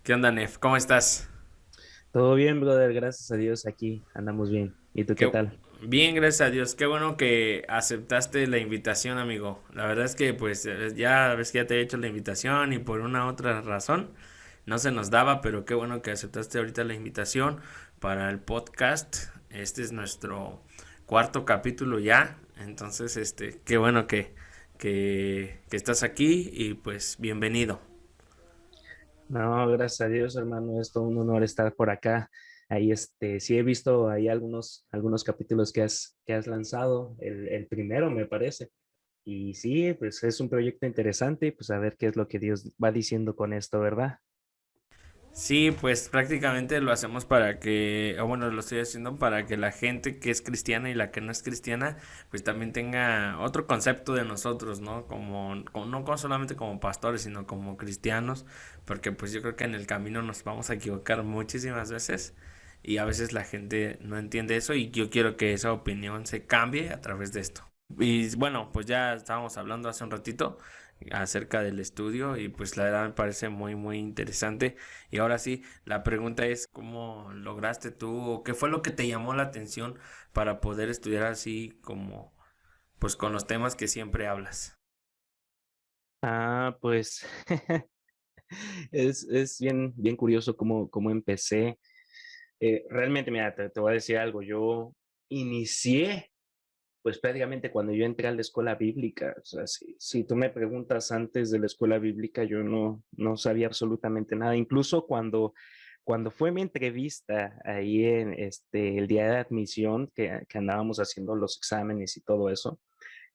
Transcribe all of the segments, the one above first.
¿Qué onda, Nef? ¿Cómo estás? Todo bien, brother, gracias a Dios, aquí andamos bien. ¿Y tú qué Qué... tal? Bien, gracias a Dios. Qué bueno que aceptaste la invitación, amigo. La verdad es que pues ya ves que ya te he hecho la invitación y por una otra razón no se nos daba, pero qué bueno que aceptaste ahorita la invitación para el podcast. Este es nuestro cuarto capítulo ya. Entonces, qué bueno que estás aquí y pues bienvenido. No, gracias a Dios, hermano, es todo un honor estar por acá. Ahí, sí he visto ahí algunos capítulos que has lanzado, el primero me parece. Y sí, pues es un proyecto interesante, pues a ver qué es lo que Dios va diciendo con esto, ¿verdad? Sí, pues prácticamente lo hacemos para que, o bueno, lo estoy haciendo para que la gente que es cristiana y la que no es cristiana, pues también tenga otro concepto de nosotros, ¿no? No solamente como pastores, sino como cristianos, porque pues yo creo que en el camino nos vamos a equivocar muchísimas veces y a veces la gente no entiende eso y yo quiero que esa opinión se cambie a través de esto. Y bueno, pues ya estábamos hablando hace un ratito acerca del estudio y pues la verdad me parece muy muy interesante y ahora sí, la pregunta es ¿cómo lograste tú o qué fue lo que te llamó la atención para poder estudiar así como pues con los temas que siempre hablas? Pues es bien curioso cómo empecé. Realmente, mira, te voy a decir algo, yo inicié pues prácticamente cuando yo entré a la escuela bíblica, o sea, si tú me preguntas antes de la escuela bíblica, yo no sabía absolutamente nada. Incluso cuando fue mi entrevista ahí en el día de admisión, que andábamos haciendo los exámenes y todo eso,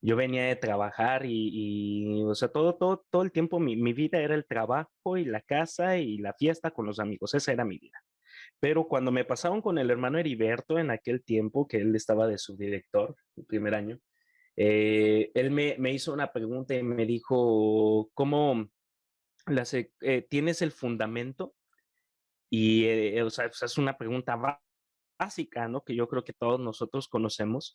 yo venía de trabajar o sea, todo el tiempo mi vida era el trabajo y la casa y la fiesta con los amigos, esa era mi vida. Pero cuando me pasaron con el hermano Heriberto en aquel tiempo, que él estaba de subdirector el primer año, él me hizo una pregunta y me dijo, ¿tienes el fundamento? O sea, pues, es una pregunta básica, ¿no? Que yo creo que todos nosotros conocemos.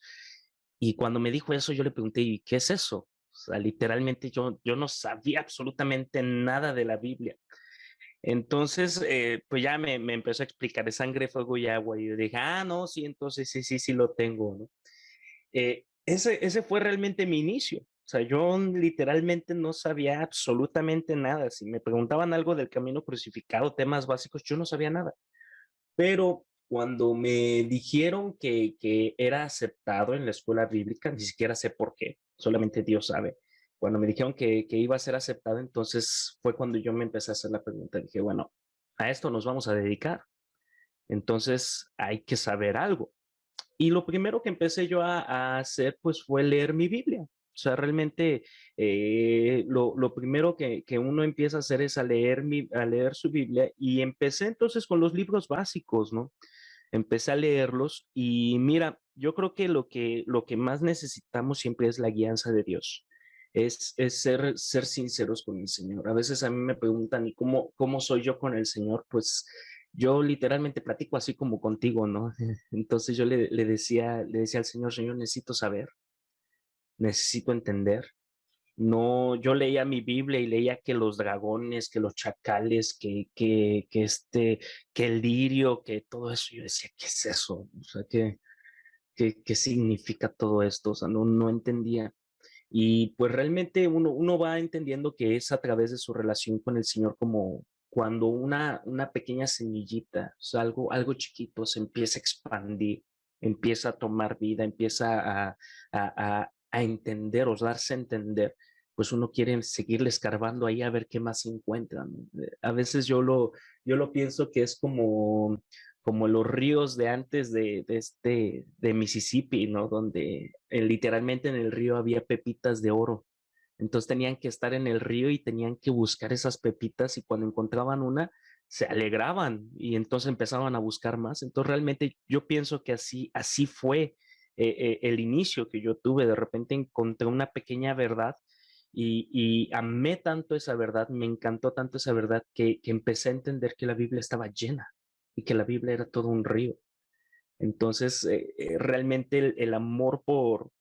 Y cuando me dijo eso, yo le pregunté, ¿y qué es eso? O sea, literalmente yo no sabía absolutamente nada de la Biblia. Entonces, pues ya me empezó a explicar de sangre, fuego y agua. Y yo dije, no, sí, entonces sí lo tengo, ¿no? Ese fue realmente mi inicio. O sea, yo literalmente no sabía absolutamente nada. Si me preguntaban algo del camino crucificado, temas básicos, yo no sabía nada. Pero cuando me dijeron que era aceptado en la escuela bíblica, ni siquiera sé por qué, solamente Dios sabe. Cuando me dijeron que iba a ser aceptado, entonces fue cuando yo me empecé a hacer la pregunta. Dije, bueno, a esto nos vamos a dedicar. Entonces hay que saber algo. Y lo primero que empecé yo a hacer, pues, fue leer mi Biblia. O sea, realmente lo primero que uno empieza a hacer es a leer su Biblia y empecé entonces con los libros básicos, ¿no? Empecé a leerlos y mira, yo creo que lo que más necesitamos siempre es la guianza de Dios. Es ser sinceros con el Señor. A veces a mí me preguntan, ¿y cómo soy yo con el Señor? Pues yo literalmente platico así como contigo, ¿no? Entonces yo le decía al Señor, Señor, necesito saber, necesito entender. No, yo leía mi Biblia y leía que los dragones, que los chacales, que el lirio, que todo eso. Yo decía, ¿qué es eso? O sea, ¿qué significa todo esto? O sea, no entendía. Y pues realmente uno va entendiendo que es a través de su relación con el Señor como cuando una pequeña semillita, o sea, algo chiquito se empieza a expandir, empieza a tomar vida, empieza a entender o darse a entender, pues uno quiere seguirle escarbando ahí a ver qué más se encuentra, ¿no? A veces yo lo pienso que es como los ríos de antes de Mississippi, ¿no? Donde literalmente en el río había pepitas de oro. Entonces tenían que estar en el río y tenían que buscar esas pepitas y cuando encontraban una, se alegraban y entonces empezaban a buscar más. Entonces realmente yo pienso que así fue el inicio que yo tuve. De repente encontré una pequeña verdad y amé tanto esa verdad, me encantó tanto esa verdad que empecé a entender que la Biblia estaba llena y que la Biblia era todo un río. Entonces, realmente el amor por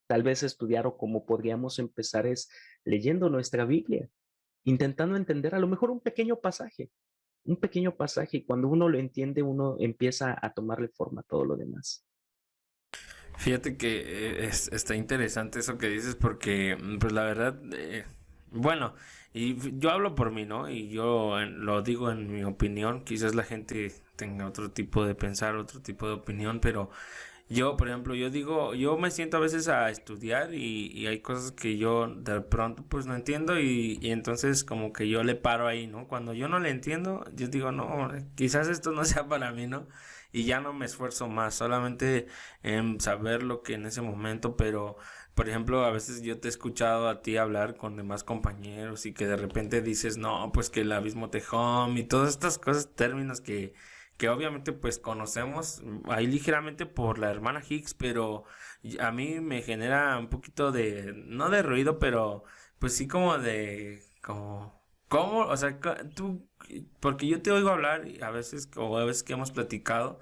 tal vez estudiar o como podríamos empezar es leyendo nuestra Biblia. intentando entender a lo mejor un pequeño pasaje, y cuando uno lo entiende, uno empieza a tomarle forma a todo lo demás. Fíjate que está interesante eso que dices porque, pues la verdad, bueno, yo hablo por mí, ¿no? Y yo lo digo en mi opinión, quizás la gente tenga otro tipo de pensar, otro tipo de opinión, pero yo, por ejemplo, yo digo, yo me siento a veces a estudiar y hay cosas que yo de pronto pues no entiendo y entonces como que yo le paro ahí, ¿no? Cuando yo no le entiendo, yo digo, no, quizás esto no sea para mí, ¿no? Y ya no me esfuerzo más, solamente en saber lo que en ese momento, pero por ejemplo, a veces yo te he escuchado a ti hablar con demás compañeros y que de repente dices, no, pues que el abismo tejón y todas estas cosas, términos que obviamente pues conocemos ahí ligeramente por la hermana Higgs, pero a mí me genera un poquito de, no de ruido, pero pues sí como de, como, ¿cómo? O sea, tú, porque yo te oigo hablar y a veces, o a veces que hemos platicado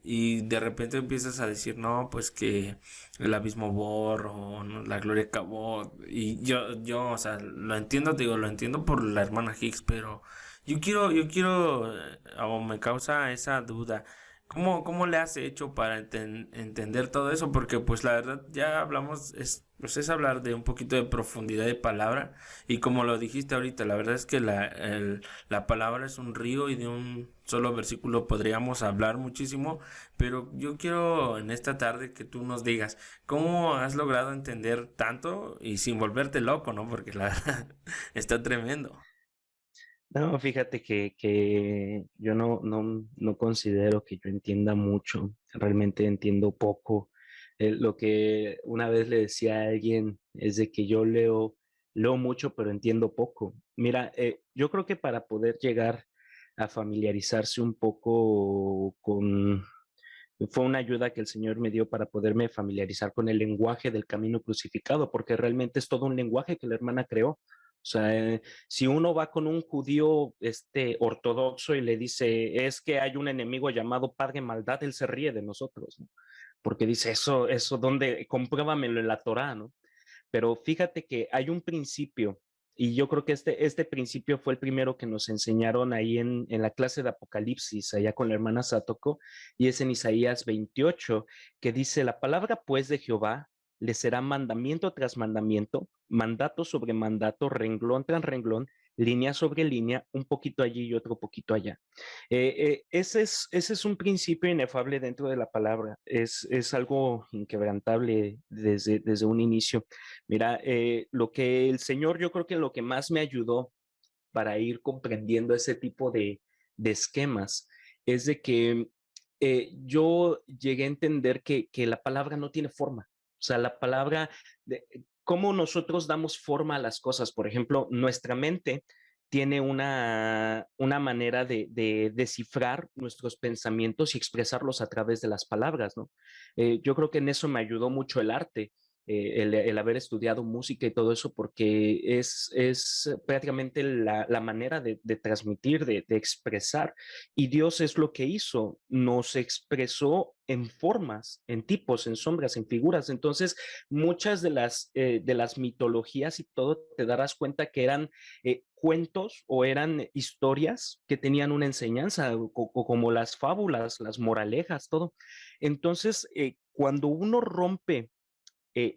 y de repente empiezas a decir, no, pues que el abismo Bor o ¿no? La Gloria Cabot. Y o sea, lo entiendo, te digo, lo entiendo por la hermana Higgs, pero yo quiero, o me causa esa duda. ¿Cómo le has hecho para entender todo eso? Porque pues la verdad ya hablamos, pues es hablar de un poquito de profundidad de palabra y como lo dijiste ahorita, la verdad es que la palabra es un río y de un solo versículo podríamos hablar muchísimo, pero yo quiero en esta tarde que tú nos digas cómo has logrado entender tanto y sin volverte loco, ¿no? Porque la verdad está tremendo. No, fíjate que yo no considero que yo entienda mucho, realmente entiendo poco. Lo que una vez le decía a alguien es de que yo leo mucho, pero entiendo poco. Mira, yo creo que para poder llegar a familiarizarse un poco fue una ayuda que el Señor me dio para poderme familiarizar con el lenguaje del camino crucificado, porque realmente es todo un lenguaje que la hermana creó. O sea, si uno va con un judío ortodoxo y le dice, es que hay un enemigo llamado Padre Maldad, él se ríe de nosotros, ¿no? Porque dice, ¿dónde? Compruébamelo en la Torá, ¿no? Pero fíjate que hay un principio, y yo creo que este principio fue el primero que nos enseñaron ahí en la clase de Apocalipsis, allá con la hermana Satoko, y es en Isaías 28, que dice, la palabra pues de Jehová le será mandamiento tras mandamiento, mandato sobre mandato, renglón tras renglón, línea sobre línea, un poquito allí y otro poquito allá. Ese es un principio inefable dentro de la palabra, es algo inquebrantable desde un inicio. Mira, lo que el Señor, yo creo que lo que más me ayudó para ir comprendiendo ese tipo de esquemas es de que yo llegué a entender que la palabra no tiene forma. O sea, la palabra, cómo nosotros damos forma a las cosas. Por ejemplo, nuestra mente tiene una manera de descifrar nuestros pensamientos y expresarlos a través de las palabras, ¿no? Yo creo que en eso me ayudó mucho el arte, el haber estudiado música y todo eso, porque es prácticamente la manera de transmitir, de expresar. Y Dios es lo que hizo, nos expresó en formas, en tipos, en sombras, en figuras. Entonces, muchas de las mitologías y todo, te darás cuenta que eran cuentos o eran historias que tenían una enseñanza, como las fábulas, las moralejas, todo. Entonces, cuando uno rompe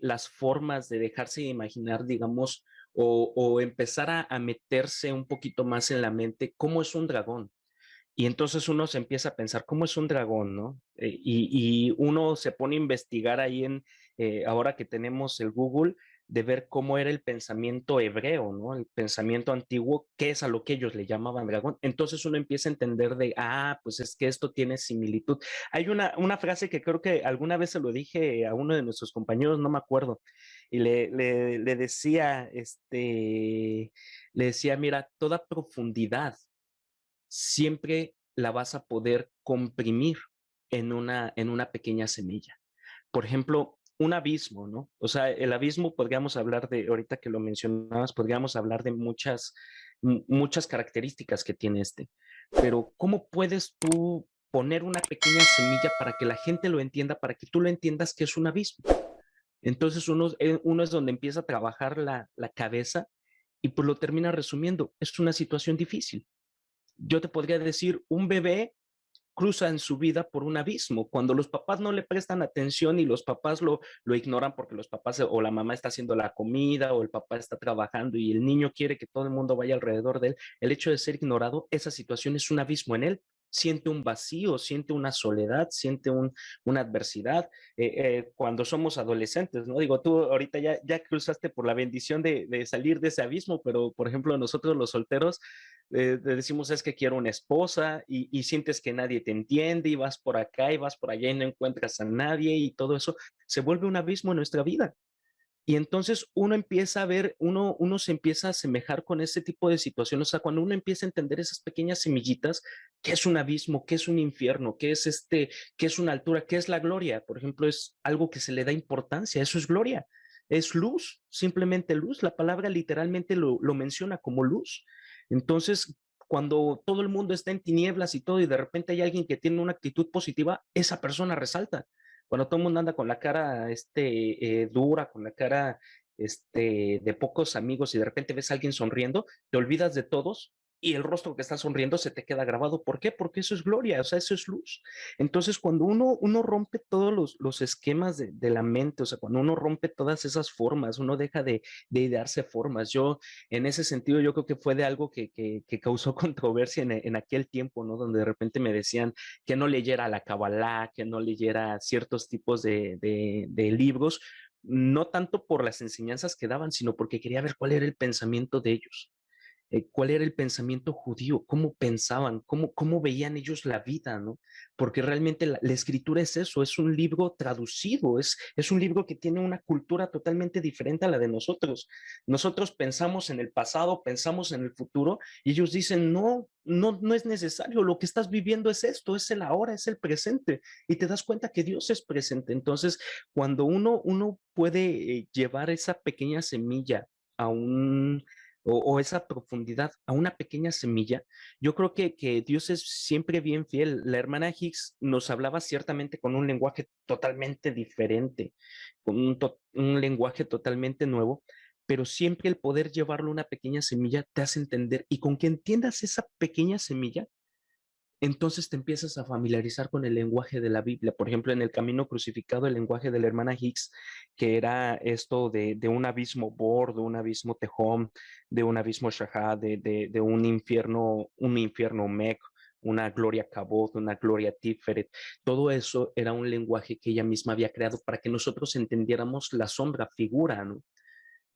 las formas de dejarse de imaginar, digamos, o empezar a meterse un poquito más en la mente cómo es un dragón. Y entonces uno se empieza a pensar, ¿cómo es un dragón, no? Y uno se pone a investigar ahí ahora que tenemos el Google, de ver cómo era el pensamiento hebreo, ¿no? El pensamiento antiguo, qué es a lo que ellos le llamaban dragón. Entonces uno empieza a entender pues es que esto tiene similitud. Hay una frase que creo que alguna vez se lo dije a uno de nuestros compañeros, no me acuerdo, y le decía, mira, toda profundidad siempre la vas a poder comprimir en una pequeña semilla. Por ejemplo, un abismo, ¿no? O sea, el abismo podríamos hablar ahorita que lo mencionabas, podríamos hablar de muchas características que tiene pero ¿cómo puedes tú poner una pequeña semilla para que la gente lo entienda, para que tú lo entiendas que es un abismo? Entonces uno es donde empieza a trabajar la cabeza y pues lo termina resumiendo. Es una situación difícil. Yo te podría decir, un bebé cruza en su vida por un abismo. Cuando los papás no le prestan atención y los papás lo ignoran porque los papás o la mamá está haciendo la comida o el papá está trabajando y el niño quiere que todo el mundo vaya alrededor de él, el hecho de ser ignorado, esa situación es un abismo en él. Siente un vacío, siente una soledad, siente una adversidad. Cuando somos adolescentes, ¿no? Digo, tú ahorita ya cruzaste por la bendición de salir de ese abismo, pero por ejemplo, nosotros los solteros, decimos es que quiero una esposa y sientes que nadie te entiende y vas por acá y vas por allá y no encuentras a nadie y todo eso se vuelve un abismo en nuestra vida. Y entonces uno empieza a ver, uno se empieza a asemejar con ese tipo de situaciones. O sea, cuando uno empieza a entender esas pequeñas semillitas, qué es un abismo, qué es un infierno, qué es una altura, qué es la gloria. Por ejemplo, es algo que se le da importancia. Eso es gloria. Es luz, simplemente luz. La palabra literalmente lo menciona como luz. Entonces, cuando todo el mundo está en tinieblas y todo, y de repente hay alguien que tiene una actitud positiva, esa persona resalta. Cuando todo el mundo anda con la cara dura, con la cara de pocos amigos y de repente ves a alguien sonriendo, te olvidas de todos y el rostro que está sonriendo se te queda grabado. ¿Por qué? Porque eso es gloria, o sea, eso es luz. Entonces, cuando uno rompe todos los esquemas de la mente, o sea, cuando uno rompe todas esas formas, uno deja de idearse formas. Yo, en ese sentido, yo creo que fue de algo que causó controversia en aquel tiempo, ¿no? Donde de repente me decían, que no leyera la Kabbalah, que no leyera ciertos tipos de libros, no tanto por las enseñanzas que daban, sino porque quería ver cuál era el pensamiento de ellos, cuál era el pensamiento judío, cómo pensaban, cómo veían ellos la vida, ¿no? Porque realmente la escritura es eso, es un libro traducido, es un libro que tiene una cultura totalmente diferente a la de nosotros. Nosotros pensamos en el pasado, pensamos en el futuro, y ellos dicen, no es necesario, lo que estás viviendo es esto, es el ahora, es el presente, y te das cuenta que Dios es presente. Entonces, cuando uno puede llevar esa pequeña semilla a o esa profundidad a una pequeña semilla, yo creo que Dios es siempre bien fiel. La hermana Hicks nos hablaba ciertamente con un lenguaje totalmente diferente, con un lenguaje totalmente nuevo, pero siempre el poder llevarlo a una pequeña semilla te hace entender y con que entiendas esa pequeña semilla, entonces te empiezas a familiarizar con el lenguaje de la Biblia. Por ejemplo, en el Camino Crucificado, el lenguaje de la hermana Hicks, que era esto de un abismo Bor, de un abismo Tehom, de un abismo Shahá, de un infierno Mech, una gloria Kabod, una gloria Tiferet. Todo eso era un lenguaje que ella misma había creado para que nosotros entendiéramos la sombra, figura, ¿no?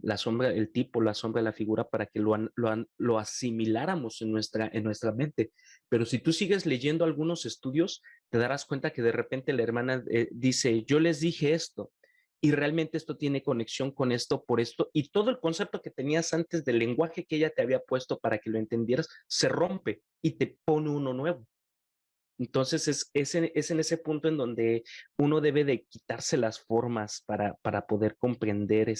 La sombra, el tipo, la sombra, la figura, para que lo asimiláramos en nuestra mente. Pero si tú sigues leyendo algunos estudios, te darás cuenta que de repente la hermana dice, yo les dije esto, y realmente esto tiene conexión con esto por esto, y todo el concepto que tenías antes del lenguaje que ella te había puesto para que lo entendieras, se rompe y te pone uno nuevo. Entonces es en ese punto en donde uno debe de quitarse las formas para poder comprender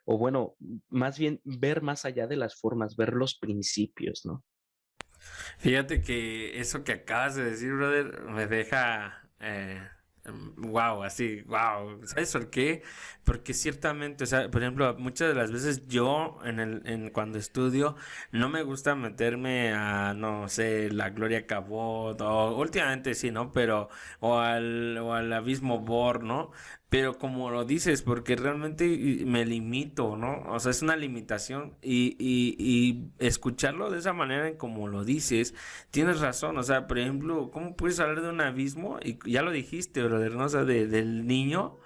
o bueno, más bien ver más allá de las formas, ver los principios, ¿no? Fíjate que eso que acabas de decir, brother, me deja, wow, así, wow. ¿Sabes por qué? Porque ciertamente, o sea, por ejemplo, muchas de las veces yo cuando estudio no me gusta meterme a, no sé, la Gloria Cabot, o últimamente sí, ¿no? Pero, o al Abismo Bor, ¿no? Pero como lo dices, porque realmente me limito, ¿no? O sea, es una limitación y escucharlo de esa manera en como lo dices, tienes razón. O sea, por ejemplo, ¿cómo puedes hablar de un abismo? Y ya lo dijiste, brother, ¿no? O sea, del niño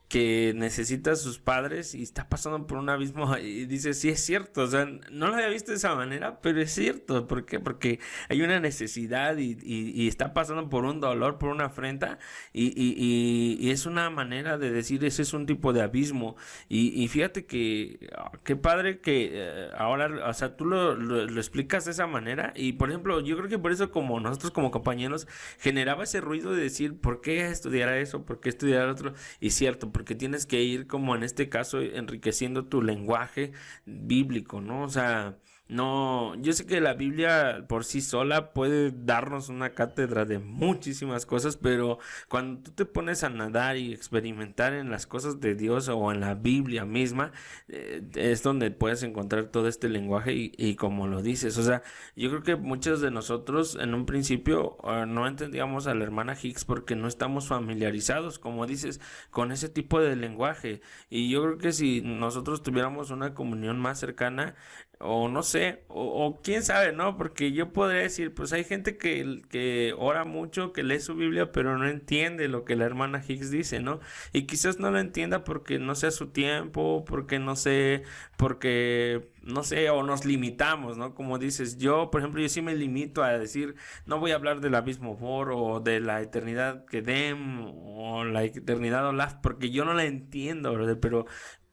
que necesita a sus padres y está pasando por un abismo y dice, sí es cierto, o sea, no lo había visto de esa manera, pero es cierto, ¿por qué? Porque hay una necesidad y está pasando por un dolor, por una afrenta y es una manera de decir, ese es un tipo de abismo y fíjate que, qué padre que ahora, o sea, tú lo explicas de esa manera y por ejemplo, yo creo que por eso como nosotros como compañeros generaba ese ruido de decir, ¿por qué estudiar eso? ¿Por qué estudiar otro? Y cierto, porque tienes que ir como en este caso enriqueciendo tu lenguaje bíblico, ¿no? O sea, No, yo sé que la Biblia por sí sola puede darnos una cátedra de muchísimas cosas, pero cuando tú te pones a nadar y experimentar en las cosas de Dios o en la Biblia misma, es donde puedes encontrar todo este lenguaje y como lo dices, o sea, yo creo que muchos de nosotros en un principio no entendíamos a la hermana Hicks porque no estamos familiarizados, como dices, con ese tipo de lenguaje. Y yo creo que si nosotros tuviéramos una comunión más cercana, o no sé, o quién sabe, ¿no? Porque yo podría decir, pues hay gente que ora mucho, que lee su Biblia, pero no entiende lo que la hermana Hicks dice, ¿no? Y quizás no lo entienda porque no sea su tiempo, porque no sé, porque no sé, o nos limitamos, ¿no? Como dices, yo, por ejemplo, yo sí me limito a decir, no voy a hablar del abismo for o de la eternidad que dem o la eternidad Olaf, porque yo no la entiendo, ¿verdad? Pero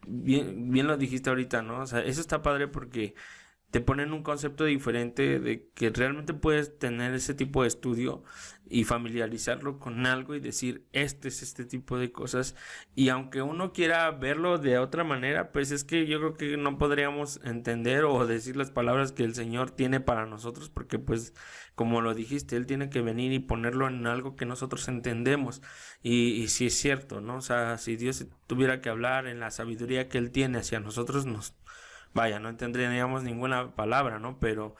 bien, bien lo dijiste ahorita, ¿no? O sea, eso está padre porque te ponen un concepto diferente de que realmente puedes tener ese tipo de estudio y familiarizarlo con algo y decir, este es este tipo de cosas. Y aunque uno quiera verlo de otra manera, pues es que yo creo que no podríamos entender o decir las palabras que el Señor tiene para nosotros, porque pues, como lo dijiste, Él tiene que venir y ponerlo en algo que nosotros entendemos. Y sí es cierto, ¿no? O sea, si Dios tuviera que hablar en la sabiduría que Él tiene hacia nosotros, vaya, no entenderíamos ninguna palabra, ¿no? Pero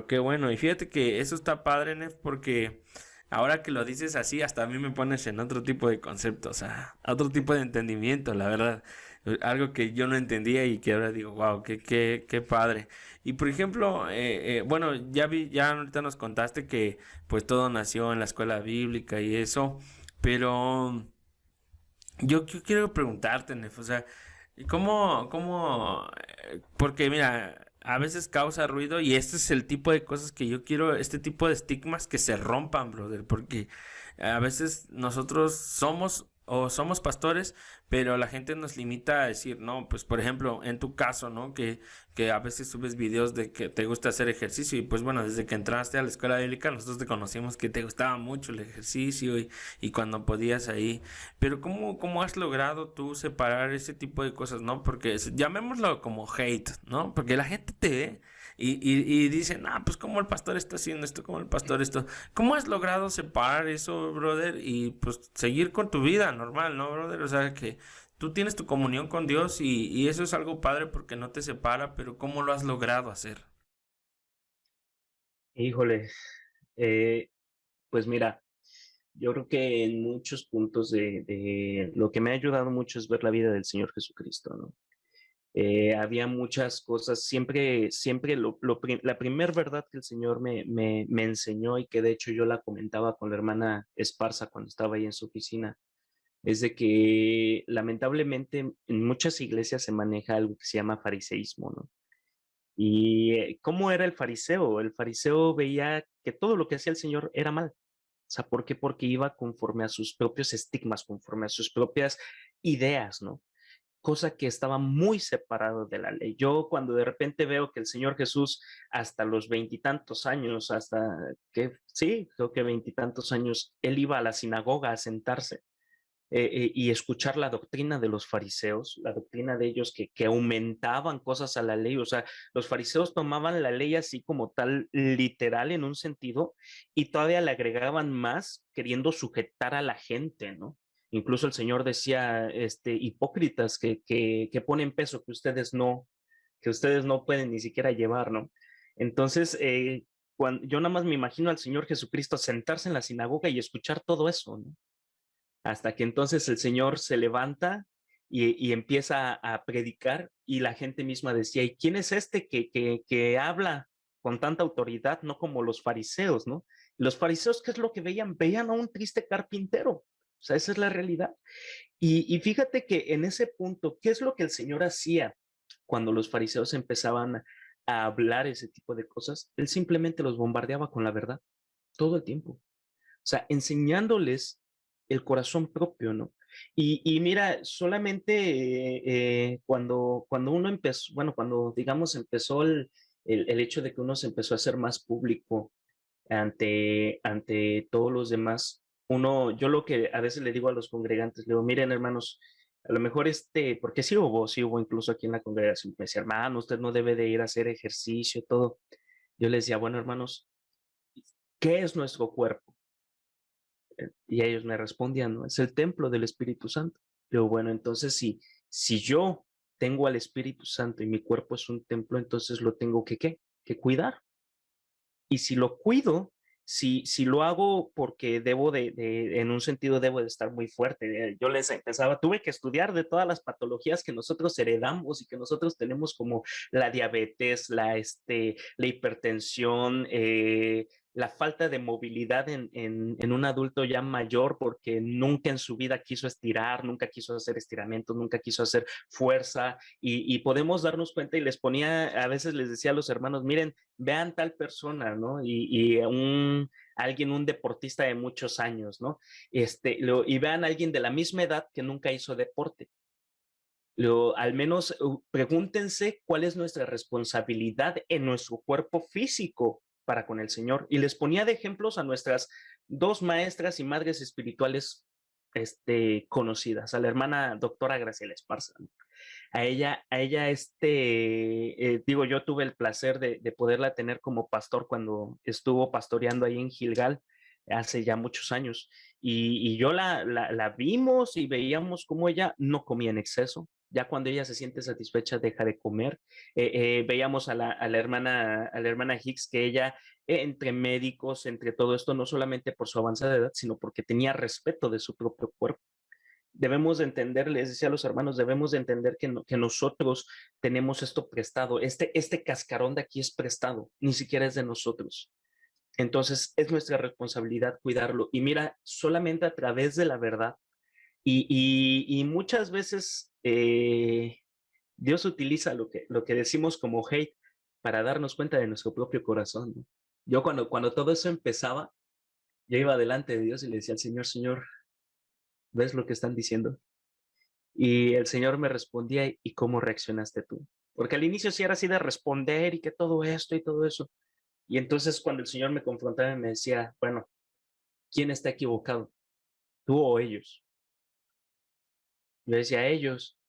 qué bueno. Y fíjate que eso está padre, Nef, porque ahora que lo dices así, hasta a mí me pones en otro tipo de conceptos, o sea, otro tipo de entendimiento, la verdad. Algo que yo no entendía y que ahora digo, wow, qué padre. Y por ejemplo, bueno, ya ahorita nos contaste que pues todo nació en la escuela bíblica y eso, pero yo quiero preguntarte, Nef, o sea, porque mira, a veces causa ruido y este es el tipo de cosas que yo quiero, este tipo de estigmas que se rompan, brother, porque a veces nosotros somos pastores, pero la gente nos limita a decir, no, pues por ejemplo, en tu caso, ¿no? Que a veces subes videos de que te gusta hacer ejercicio y pues bueno, desde que entraste a la escuela bíblica nosotros te conocimos que te gustaba mucho el ejercicio y cuando podías ahí. Pero ¿cómo has logrado tú separar ese tipo de cosas, no? Porque llamémoslo como hate, ¿no? Porque la gente te ve y dice, ah, pues como el pastor está haciendo esto, como el pastor esto. ¿Cómo has logrado separar eso, brother? Y pues seguir con tu vida normal, ¿no, brother? O sea, que tú tienes tu comunión con Dios y eso es algo padre porque no te separa, pero ¿cómo lo has logrado hacer? Híjole, eh, pues mira, yo creo que en muchos puntos de lo que me ha ayudado mucho es ver la vida del Señor Jesucristo, ¿no? Había muchas cosas, siempre la primer verdad que el Señor me enseñó y que de hecho yo la comentaba con la hermana Esparza cuando estaba ahí en su oficina, es de que lamentablemente en muchas iglesias se maneja algo que se llama fariseísmo, ¿no? ¿Y cómo era el fariseo? El fariseo veía que todo lo que hacía el Señor era mal. O sea, ¿por qué? Porque iba conforme a sus propios estigmas, conforme a sus propias ideas, ¿no? Cosa que estaba muy separado de la ley. Yo cuando de repente veo que el Señor Jesús hasta los veintitantos años, hasta que sí, creo que veintitantos años, él iba a la sinagoga a sentarse y escuchar la doctrina de los fariseos, la doctrina de ellos que aumentaban cosas a la ley. O sea, los fariseos tomaban la ley así como tal, literal en un sentido, y todavía le agregaban más queriendo sujetar a la gente, ¿no? Incluso el Señor decía, hipócritas que ponen peso que ustedes no pueden ni siquiera llevar, ¿no? Entonces, yo nada más me imagino al Señor Jesucristo sentarse en la sinagoga y escuchar todo eso, ¿no? Hasta que entonces el Señor se levanta y empieza a predicar y la gente misma decía, ¿y quién es este que habla con tanta autoridad, no como los fariseos, ¿no? Los fariseos, ¿qué es lo que veían? Veían a un triste carpintero. O sea, esa es la realidad. Y fíjate que en ese punto, ¿qué es lo que el Señor hacía cuando los fariseos empezaban a hablar ese tipo de cosas? Él simplemente los bombardeaba con la verdad todo el tiempo. O sea, enseñándoles el corazón propio, ¿no? Y mira, solamente cuando uno empezó, bueno, cuando digamos empezó el hecho de que uno se empezó a hacer más público ante todos los demás, yo lo que a veces le digo a los congregantes, le digo, miren hermanos, A lo mejor porque sí hubo incluso aquí en la congregación, me decía, hermano, usted no debe de ir a hacer ejercicio, todo. Yo les decía, bueno, hermanos, ¿qué es nuestro cuerpo? Y ellos me respondían, ¿no? Es el templo del Espíritu Santo. Yo, bueno, entonces si yo tengo al Espíritu Santo y mi cuerpo es un templo, entonces lo tengo ¿qué? Que cuidar. Y si lo cuido, si lo hago porque debo en un sentido debo de estar muy fuerte. Yo les empezaba, tuve que estudiar de todas las patologías que nosotros heredamos y que nosotros tenemos como la diabetes, la hipertensión, la falta de movilidad en un adulto ya mayor porque nunca en su vida quiso estirar, nunca quiso hacer estiramientos, nunca quiso hacer fuerza y podemos darnos cuenta y les ponía, a veces les decía a los hermanos, miren, vean tal persona, ¿no? Alguien, un deportista de muchos años, ¿no? Y vean a alguien de la misma edad que nunca hizo deporte. Al menos pregúntense cuál es nuestra responsabilidad en nuestro cuerpo físico para con el Señor. Y les ponía de ejemplos a nuestras dos maestras y madres espirituales conocidas, a la hermana doctora Graciela Esparza, ¿no? Digo, yo tuve el placer de poderla tener como pastor cuando estuvo pastoreando ahí en Gilgal hace ya muchos años. Y yo la vimos y veíamos cómo ella no comía en exceso. Ya cuando ella se siente satisfecha, deja de comer. Veíamos a la hermana Hicks que ella, entre médicos, entre todo esto, no solamente por su avanzada edad, sino porque tenía respeto de su propio cuerpo. Debemos de entender, les decía a los hermanos, debemos de entender que nosotros tenemos esto prestado. Este cascarón de aquí es prestado, ni siquiera es de nosotros. Entonces es nuestra responsabilidad cuidarlo. Y mira, solamente a través de la verdad. Y muchas veces Dios utiliza lo que decimos como hate para darnos cuenta de nuestro propio corazón, ¿no? Yo cuando todo eso empezaba, yo iba delante de Dios y le decía al Señor, Señor, ¿ves lo que están diciendo? Y el Señor me respondía, ¿y cómo reaccionaste tú? Porque al inicio sí era así de responder y que todo esto y todo eso. Y entonces cuando el Señor me confrontaba me decía, bueno, ¿quién está equivocado? ¿Tú o ellos? Yo decía, ellos.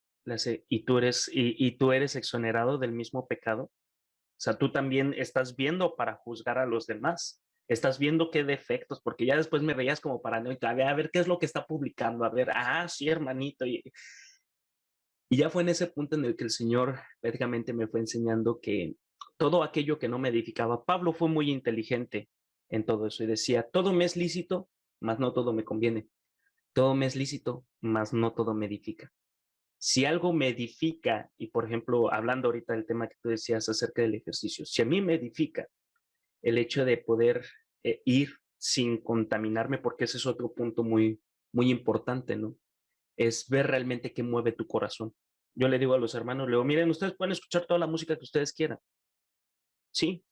Y tú eres exonerado del mismo pecado. O sea, tú también estás viendo para juzgar a los demás. Estás viendo qué defectos, porque ya después me veías como paranoica, a ver qué es lo que está publicando, a ver, sí, hermanito. Y ya fue en ese punto en el que el Señor prácticamente me fue enseñando que todo aquello que no me edificaba, Pablo fue muy inteligente en todo eso y decía, todo me es lícito, mas no todo me conviene. Todo me es lícito, mas no todo me edifica. Si algo me edifica, y por ejemplo, hablando ahorita del tema que tú decías acerca del ejercicio, si a mí me edifica el hecho de poder ir sin contaminarme, porque ese es otro punto muy, muy importante, ¿no? Es ver realmente qué mueve tu corazón. Yo le digo a los hermanos, le digo, miren, ustedes pueden escuchar toda la música que ustedes quieran, sí,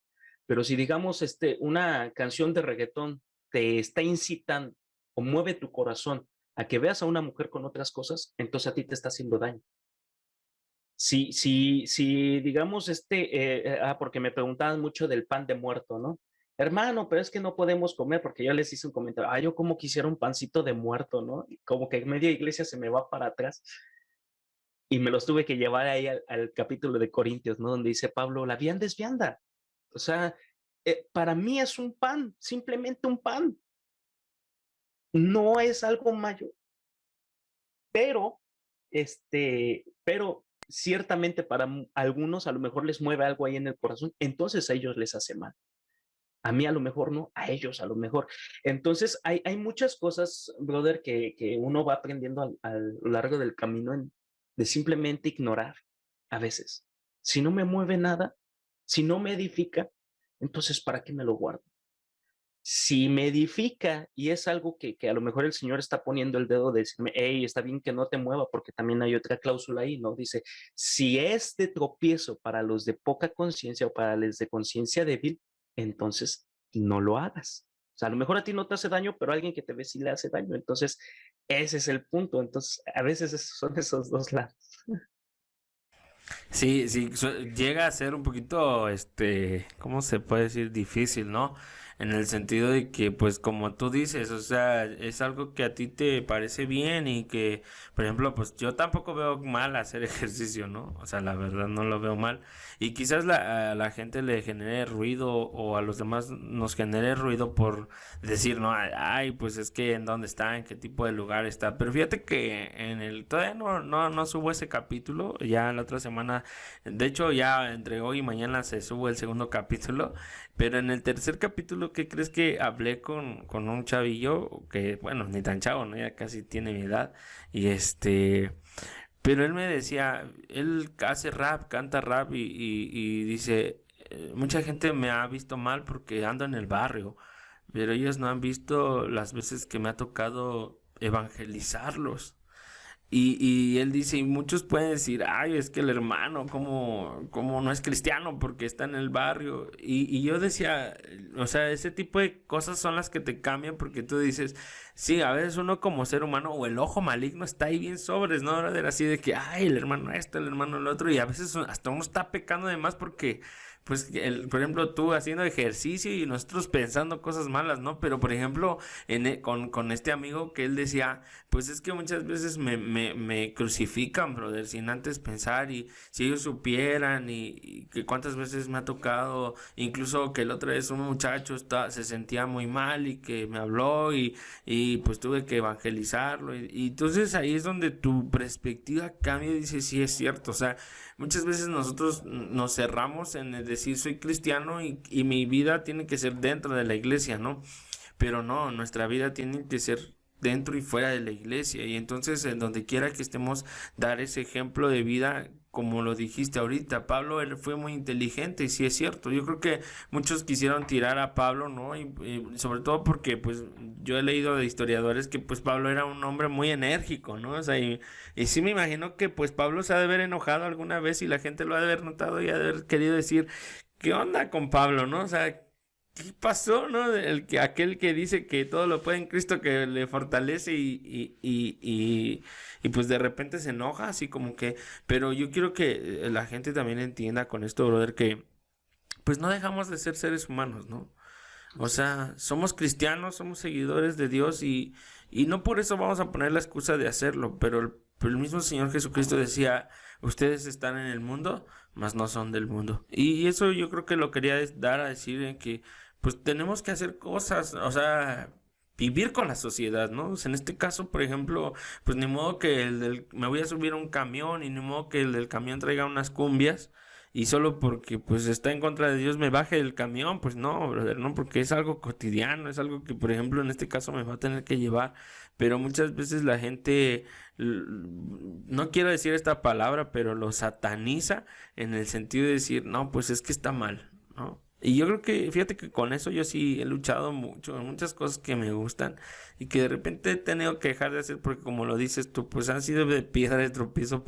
pero si digamos una canción de reggaetón te está incitando o mueve tu corazón a que veas a una mujer con otras cosas, entonces a ti te está haciendo daño. Si digamos, porque me preguntaban mucho del pan de muerto, ¿no? Hermano, pero es que no podemos comer, porque yo les hice un comentario, yo como quisiera un pancito de muerto, ¿no? Y como que media iglesia se me va para atrás. Y me los tuve que llevar ahí al capítulo de Corintios, ¿no? Donde dice Pablo, la vianda es vianda. O sea, para mí es un pan, simplemente un pan. No es algo mayor, pero, pero ciertamente para algunos a lo mejor les mueve algo ahí en el corazón, entonces a ellos les hace mal. A mí a lo mejor no, a ellos a lo mejor. Entonces hay muchas cosas, brother, que uno va aprendiendo a lo largo del camino de simplemente ignorar a veces. Si no me mueve nada, si no me edifica, entonces ¿para qué me lo guardo? Si me edifica y es algo que a lo mejor el Señor está poniendo el dedo de decirme, hey, está bien que no te mueva, porque también hay otra cláusula ahí, ¿no? Dice, si es de tropiezo para los de poca conciencia o para los de conciencia débil, entonces no lo hagas. O sea, a lo mejor a ti no te hace daño, pero a alguien que te ve sí le hace daño. Entonces, ese es el punto. Entonces, a veces son esos dos lados. Sí, sí, llega a ser un poquito, ¿cómo se puede decir? Difícil, ¿no? en el sentido de que, pues como tú dices, o sea, es algo que a ti te parece bien y que, por ejemplo, pues yo tampoco veo mal hacer ejercicio, ¿no? O sea, la verdad no lo veo mal. Y quizás a la gente le genere ruido o a los demás nos genere ruido por decir, no, ay, pues es que en dónde está, en qué tipo de lugar está. Pero fíjate que todavía no subo ese capítulo, ya la otra semana, de hecho ya entre hoy y mañana se sube el segundo capítulo, pero en el tercer capítulo, ¿qué crees que hablé con un chavillo que, bueno, ni tan chavo, ¿no? Ya casi tiene mi edad, y pero él me decía, él hace rap, canta rap y dice, mucha gente me ha visto mal porque ando en el barrio, pero ellos no han visto las veces que me ha tocado evangelizarlos. Y él dice, y muchos pueden decir, ay, es que el hermano, como no es cristiano porque está en el barrio. Y yo decía, o sea, ese tipo de cosas son las que te cambian porque tú dices, sí, a veces uno como ser humano o el ojo maligno está ahí bien sobres, ¿no? Era así de que, ay, el hermano esto, el hermano el otro. Y a veces hasta uno está pecando de más porque, pues, por ejemplo, tú haciendo ejercicio y nosotros pensando cosas malas, ¿no? Pero, por ejemplo, con este amigo que él decía, pues es que muchas veces me crucifican, brother, sin antes pensar y si ellos supieran y que cuántas veces me ha tocado, incluso que la otra vez un muchacho se sentía muy mal y que me habló y pues tuve que evangelizarlo y entonces ahí es donde tu perspectiva cambia y dices, sí es cierto, o sea, muchas veces nosotros nos cerramos en el decir soy cristiano y mi vida tiene que ser dentro de la iglesia, ¿no? Pero no, nuestra vida tiene que ser dentro y fuera de la iglesia. Y entonces, en donde quiera que estemos, dar ese ejemplo de vida, como lo dijiste ahorita. Pablo, él fue muy inteligente, y sí es cierto. Yo creo que muchos quisieron tirar a Pablo, ¿no? Y sobre todo porque, pues, yo he leído de historiadores que, pues, Pablo era un hombre muy enérgico, ¿no? O sea, y sí me imagino que, pues, Pablo se ha de haber enojado alguna vez y la gente lo ha de haber notado y ha de haber querido decir, ¿qué onda con Pablo, no? O sea, ¿qué pasó, no? Aquel que dice que todo lo puede en Cristo que le fortalece y pues de repente se enoja, así como que, pero yo quiero que la gente también entienda con esto, brother, que pues no dejamos de ser seres humanos, ¿no? O sea, somos cristianos, somos seguidores de Dios y no por eso vamos a poner la excusa de hacerlo, pero el mismo Señor Jesucristo decía, ustedes están en el mundo, mas no son del mundo. Y eso yo creo que lo quería dar a decir en que pues tenemos que hacer cosas, o sea, vivir con la sociedad, ¿no? O sea, en este caso, por ejemplo, pues ni modo que me voy a subir a un camión y ni modo que el del camión traiga unas cumbias y solo porque pues está en contra de Dios me baje del camión, pues no, brother, no, porque es algo cotidiano, es algo que por ejemplo en este caso me va a tener que llevar, pero muchas veces la gente, no quiero decir esta palabra, pero lo sataniza en el sentido de decir, no, pues es que está mal, ¿no? Y yo creo que, fíjate que con eso yo sí he luchado mucho, en muchas cosas que me gustan y que de repente he tenido que dejar de hacer porque como lo dices tú, pues han sido de piedra de tropiezo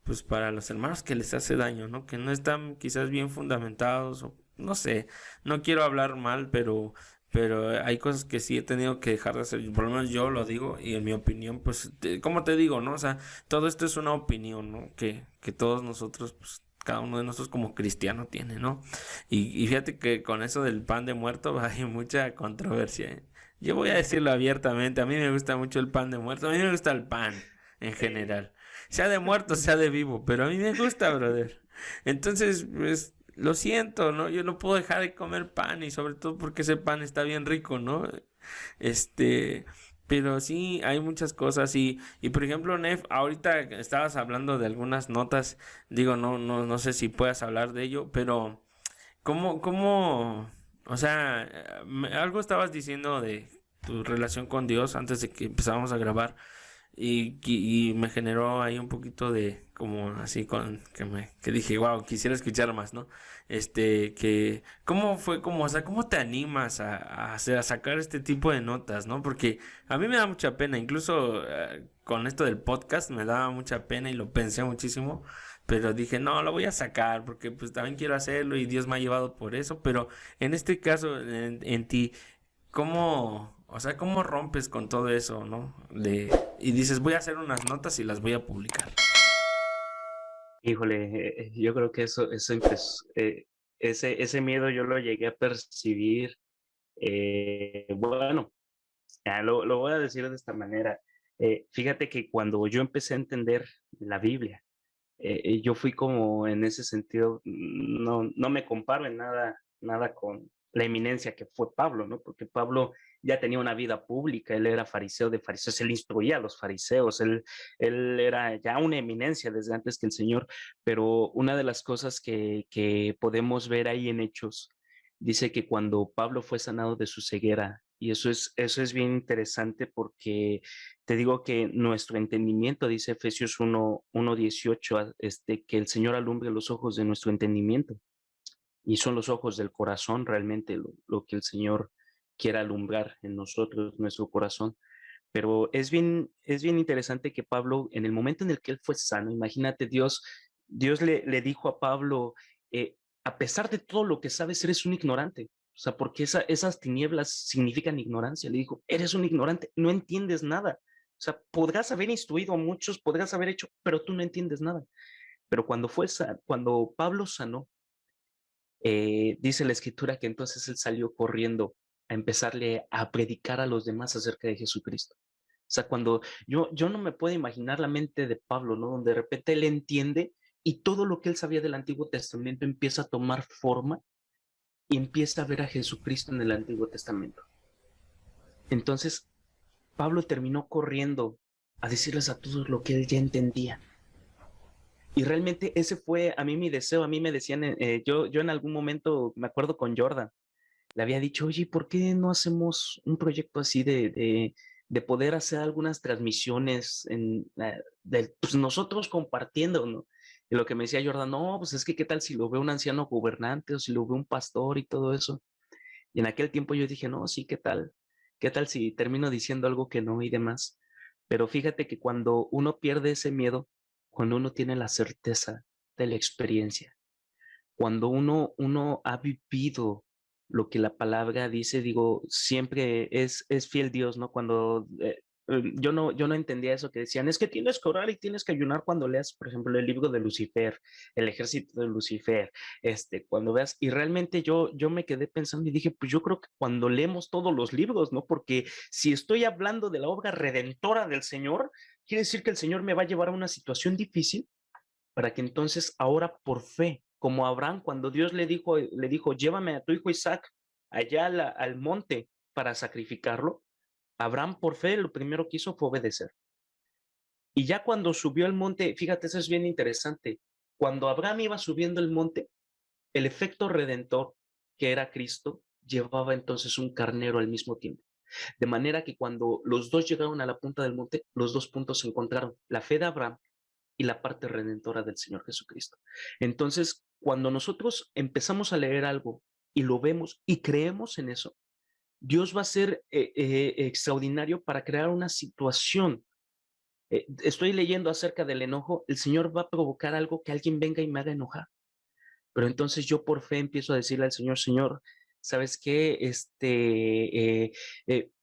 pues para los hermanos que les hace daño, ¿no? Que no están quizás bien fundamentados o no sé, no quiero hablar mal, pero hay cosas que sí he tenido que dejar de hacer, por lo menos yo lo digo y en mi opinión, pues, como te digo, ¿no? O sea, todo esto es una opinión, ¿no? Que todos nosotros, pues, cada uno de nosotros como cristiano tiene, ¿no? Y fíjate que con eso del pan de muerto hay mucha controversia, ¿eh? Yo voy a decirlo abiertamente, a mí me gusta mucho el pan de muerto, a mí me gusta el pan en general. Sea de muerto, sea de vivo, pero a mí me gusta, brother. Entonces, pues, lo siento, ¿no? Yo no puedo dejar de comer pan y sobre todo porque ese pan está bien rico, ¿no? Este, pero sí, hay muchas cosas y por ejemplo, Nef, ahorita estabas hablando de algunas notas, digo, no sé si puedas hablar de ello, pero o sea, algo estabas diciendo de tu relación con Dios antes de que empezáramos a grabar. Y me generó ahí un poquito de como así que dije, wow, quisiera escuchar más, ¿no? ¿Cómo fue o sea, cómo te animas a sacar este tipo de notas, ¿no? Porque a mí me da mucha pena, incluso con esto del podcast me daba mucha pena y lo pensé muchísimo, pero dije, no, lo voy a sacar porque pues también quiero hacerlo y Dios me ha llevado por eso, pero en este caso, en ti, o sea, cómo rompes con todo eso, ¿no? Y dices, voy a hacer unas notas y las voy a publicar. Híjole, yo creo que eso ese miedo yo lo llegué a percibir Bueno, lo voy a decir de esta manera. Fíjate que cuando yo empecé a entender la Biblia, yo fui como en ese sentido, no me comparo en nada con la eminencia que fue Pablo, ¿no? Porque Pablo ya tenía una vida pública, él era fariseo de fariseos, él instruía a los fariseos, él era ya una eminencia desde antes que el Señor, pero una de las cosas que podemos ver ahí en Hechos, dice que cuando Pablo fue sanado de su ceguera, y eso es bien interesante porque te digo que nuestro entendimiento, dice Efesios 1:18, que el Señor alumbre los ojos de nuestro entendimiento. Y son los ojos del corazón realmente lo que el Señor quiere alumbrar en nosotros, nuestro corazón. Pero es bien interesante que Pablo, en el momento en el que él fue sano, imagínate, Dios le dijo a Pablo, a pesar de todo lo que sabes, eres un ignorante. O sea, porque esas tinieblas significan ignorancia. Le dijo, eres un ignorante, no entiendes nada. O sea, podrás haber instruido a muchos, podrás haber hecho, pero tú no entiendes nada. Pero cuando Pablo sanó, dice la escritura que entonces él salió corriendo a empezarle a predicar a los demás acerca de Jesucristo. O sea, cuando yo no me puedo imaginar la mente de Pablo, ¿no? Donde de repente él entiende y todo lo que él sabía del Antiguo Testamento empieza a tomar forma y empieza a ver a Jesucristo en el Antiguo Testamento. Entonces, Pablo terminó corriendo a decirles a todos lo que él ya entendía. Y realmente ese fue a mí mi deseo. A mí me decían, yo en algún momento, me acuerdo con Jordan, le había dicho, oye, ¿por qué no hacemos un proyecto así de poder hacer algunas transmisiones pues nosotros compartiendo, ¿no? Y lo que me decía Jordan, no, pues es que qué tal si lo ve un anciano gobernante o si lo ve un pastor y todo eso. Y en aquel tiempo yo dije, no, sí, ¿qué tal? ¿Qué tal si termino diciendo algo que no y demás? Pero fíjate que cuando uno pierde ese miedo, cuando uno tiene la certeza de la experiencia, cuando uno ha vivido lo que la palabra dice, digo, siempre es fiel Dios, ¿no? Cuando yo no entendía eso que decían, es que tienes que orar y tienes que ayunar cuando leas, por ejemplo, el libro de Lucifer, el ejército de Lucifer, cuando veas, y realmente yo me quedé pensando y dije, pues yo creo que cuando leemos todos los libros, ¿no? Porque si estoy hablando de la obra redentora del Señor, quiere decir que el Señor me va a llevar a una situación difícil para que entonces ahora por fe, como Abraham, cuando Dios le dijo, llévame a tu hijo Isaac allá al monte para sacrificarlo, Abraham por fe lo primero que hizo fue obedecer. Y ya cuando subió al monte, fíjate, eso es bien interesante, cuando Abraham iba subiendo el monte, el efecto redentor, que era Cristo, llevaba entonces un carnero al mismo tiempo. De manera que cuando los dos llegaron a la punta del monte, los dos puntos se encontraron, la fe de Abraham y la parte redentora del Señor Jesucristo. Entonces, cuando nosotros empezamos a leer algo y lo vemos y creemos en eso, Dios va a ser extraordinario para crear una situación. Estoy leyendo acerca del enojo, el Señor va a provocar algo que alguien venga y me haga enojar. Pero entonces yo por fe empiezo a decirle al Señor, Señor, ¿sabes qué?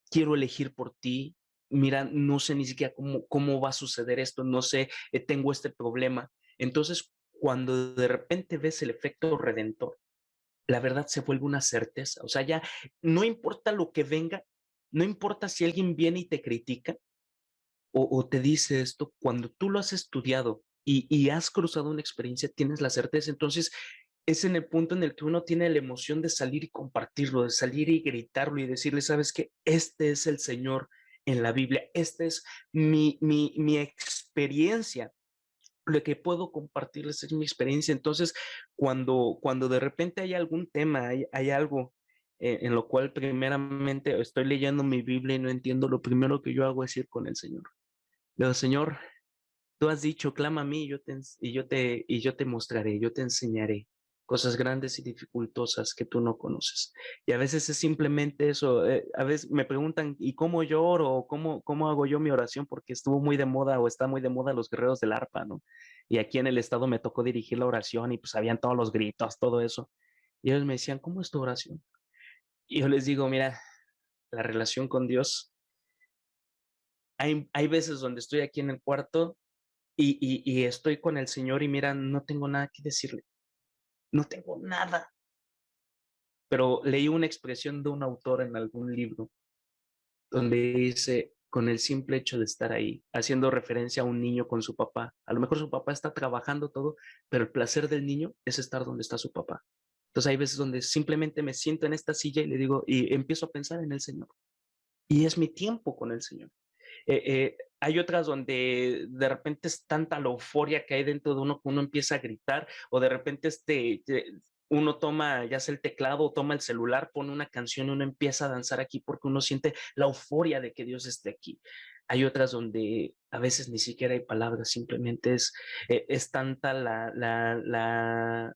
Quiero elegir por ti. Mira, no sé ni siquiera cómo va a suceder esto, no sé, tengo este problema. Entonces, cuando de repente ves el efecto redentor, la verdad se vuelve una certeza. O sea, ya no importa lo que venga, no importa si alguien viene y te critica o te dice esto, cuando tú lo has estudiado y has cruzado una experiencia, tienes la certeza. Entonces, es en el punto en el que uno tiene la emoción de salir y compartirlo, de salir y gritarlo y decirle, ¿sabes qué? Este es el Señor en la Biblia, esta es mi experiencia, lo que puedo compartirles es mi experiencia. Entonces, cuando de repente hay algún tema, hay algo en lo cual primeramente estoy leyendo mi Biblia y no entiendo, lo primero que yo hago es ir con el Señor. Le digo, Señor, tú has dicho, clama a mí y yo te mostraré, yo te enseñaré cosas grandes y dificultosas que tú no conoces. Y a veces es simplemente eso. A veces me preguntan, ¿y cómo yo oro? ¿O cómo hago yo mi oración? Porque estuvo muy de moda o está muy de moda los guerreros del arpa, ¿no? Y aquí en el estado me tocó dirigir la oración y pues habían todos los gritos, todo eso. Y ellos me decían, ¿cómo es tu oración? Y yo les digo, mira, la relación con Dios, hay veces donde estoy aquí en el cuarto y estoy con el Señor y mira, no tengo nada que decirle, no tengo nada. pero leí una expresión de un autor en algún libro donde dice, con el simple hecho de estar ahí, haciendo referencia a un niño con su papá. A lo mejor su papá está trabajando todo, pero el placer del niño es estar donde está su papá. Entonces hay veces donde simplemente me siento en esta silla y le digo, y empiezo a pensar en el Señor. Y es mi tiempo con el Señor. Hay otras donde de repente es tanta la euforia que hay dentro de uno que uno empieza a gritar, o de repente uno toma ya sea el teclado o toma el celular, pone una canción y uno empieza a danzar aquí porque uno siente la euforia de que Dios esté aquí. Hay otras donde a veces ni siquiera hay palabras, simplemente es tanta la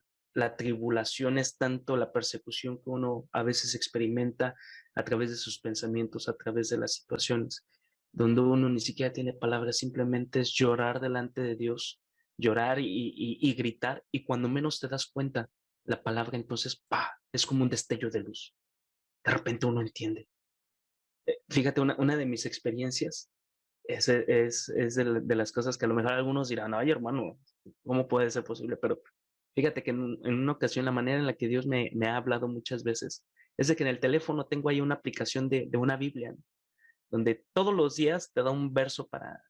tribulación, es tanto la persecución que uno a veces experimenta a través de sus pensamientos, a través de las situaciones, donde uno ni siquiera tiene palabras, simplemente es llorar delante de Dios, llorar y gritar, y cuando menos te das cuenta, la palabra entonces, ¡pa!, es como un destello de luz. De repente uno entiende. Fíjate, una de mis experiencias es de las cosas que a lo mejor algunos dirán, ay hermano, ¿cómo puede ser posible? Pero fíjate que en una ocasión la manera en la que Dios me ha hablado muchas veces es de que en el teléfono tengo ahí una aplicación de una Biblia, ¿no?, donde todos los días te da un verso para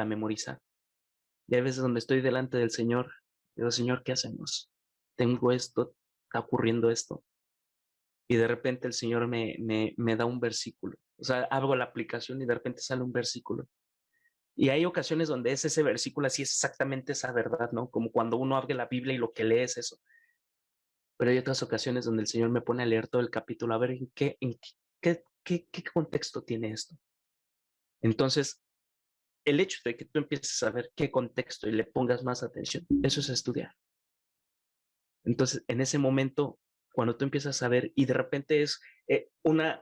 memorizar. Y hay veces donde estoy delante del Señor, digo, Señor, ¿qué hacemos? Tengo esto, está ocurriendo esto. Y de repente el Señor me da un versículo. O sea, abro la aplicación y de repente sale un versículo. Y hay ocasiones donde es ese versículo, así es exactamente esa verdad, ¿no? Como cuando uno abre la Biblia y lo que lee es eso. Pero hay otras ocasiones donde el Señor me pone a leer todo el capítulo, a ver qué contexto tiene esto. Entonces, el hecho de que tú empieces a ver qué contexto y le pongas más atención, eso es estudiar. Entonces, en ese momento, cuando tú empiezas a ver y de repente es una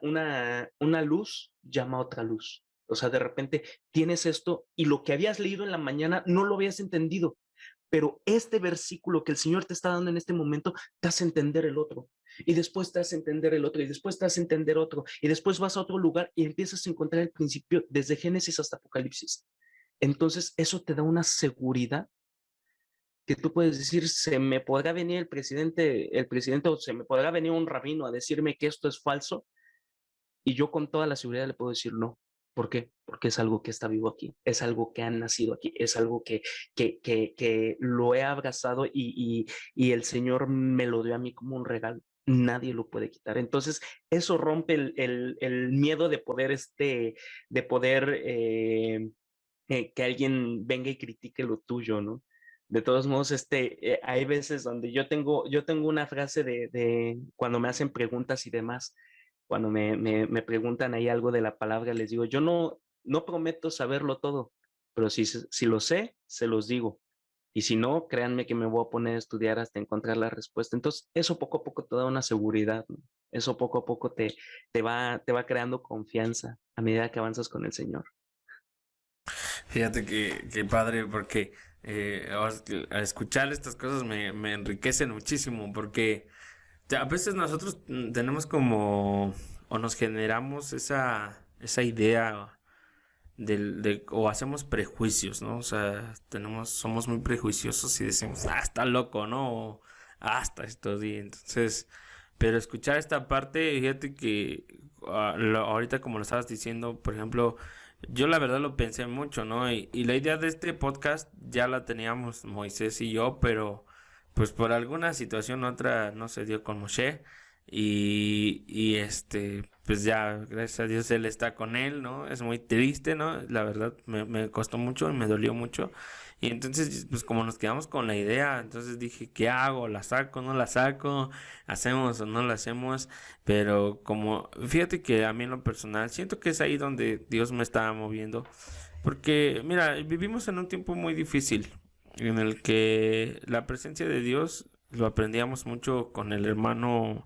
luz llama a otra luz. O sea, de repente tienes esto y lo que habías leído en la mañana no lo habías entendido, pero este versículo que el Señor te está dando en este momento te hace entender el otro. Y después te hace entender el otro, y después te hace entender otro, y después vas a otro lugar y empiezas a encontrar el principio desde Génesis hasta Apocalipsis. Entonces, eso te da una seguridad que tú puedes decir, se me podrá venir el presidente o se me podrá venir un rabino a decirme que esto es falso, y yo con toda la seguridad le puedo decir no. ¿Por qué? Porque es algo que está vivo aquí, es algo que ha nacido aquí, es algo que lo he abrazado y el Señor me lo dio a mí como un regalo. Nadie lo puede quitar. Entonces, eso rompe el miedo de poder, que alguien venga y critique lo tuyo, ¿no? De todos modos, hay veces donde yo tengo una frase de cuando me hacen preguntas y demás, cuando me preguntan ahí algo de la palabra, les digo, yo no prometo saberlo todo, pero si lo sé, se los digo. Y si no, créanme que me voy a poner a estudiar hasta encontrar la respuesta. Entonces, eso poco a poco te da una seguridad, ¿no? Eso poco a poco te va creando confianza a medida que avanzas con el Señor. Fíjate que padre, porque al escuchar estas cosas me enriquecen muchísimo, porque a veces nosotros tenemos como, o nos generamos esa idea o hacemos prejuicios, ¿no? O sea, somos muy prejuiciosos y decimos, ah, está loco, ¿no? O, ah, está esto, y entonces, pero escuchar esta parte, fíjate que ahorita como lo estabas diciendo, por ejemplo, yo la verdad lo pensé mucho, ¿no? Y la idea de este podcast ya la teníamos Moisés y yo, pero pues por alguna situación u otra no se dio con Moshe. Pues ya, gracias a Dios él está con él, ¿no? Es muy triste, ¿no? La verdad me costó mucho y me dolió mucho. Y entonces, pues como nos quedamos con la idea, entonces dije, ¿qué hago? ¿La saco? ¿No la saco? ¿Hacemos o no la hacemos? Pero como, fíjate que a mí en lo personal, siento que es ahí donde Dios me está moviendo. Porque, mira, vivimos en un tiempo muy difícil, en el que la presencia de Dios lo aprendíamos mucho con el hermano,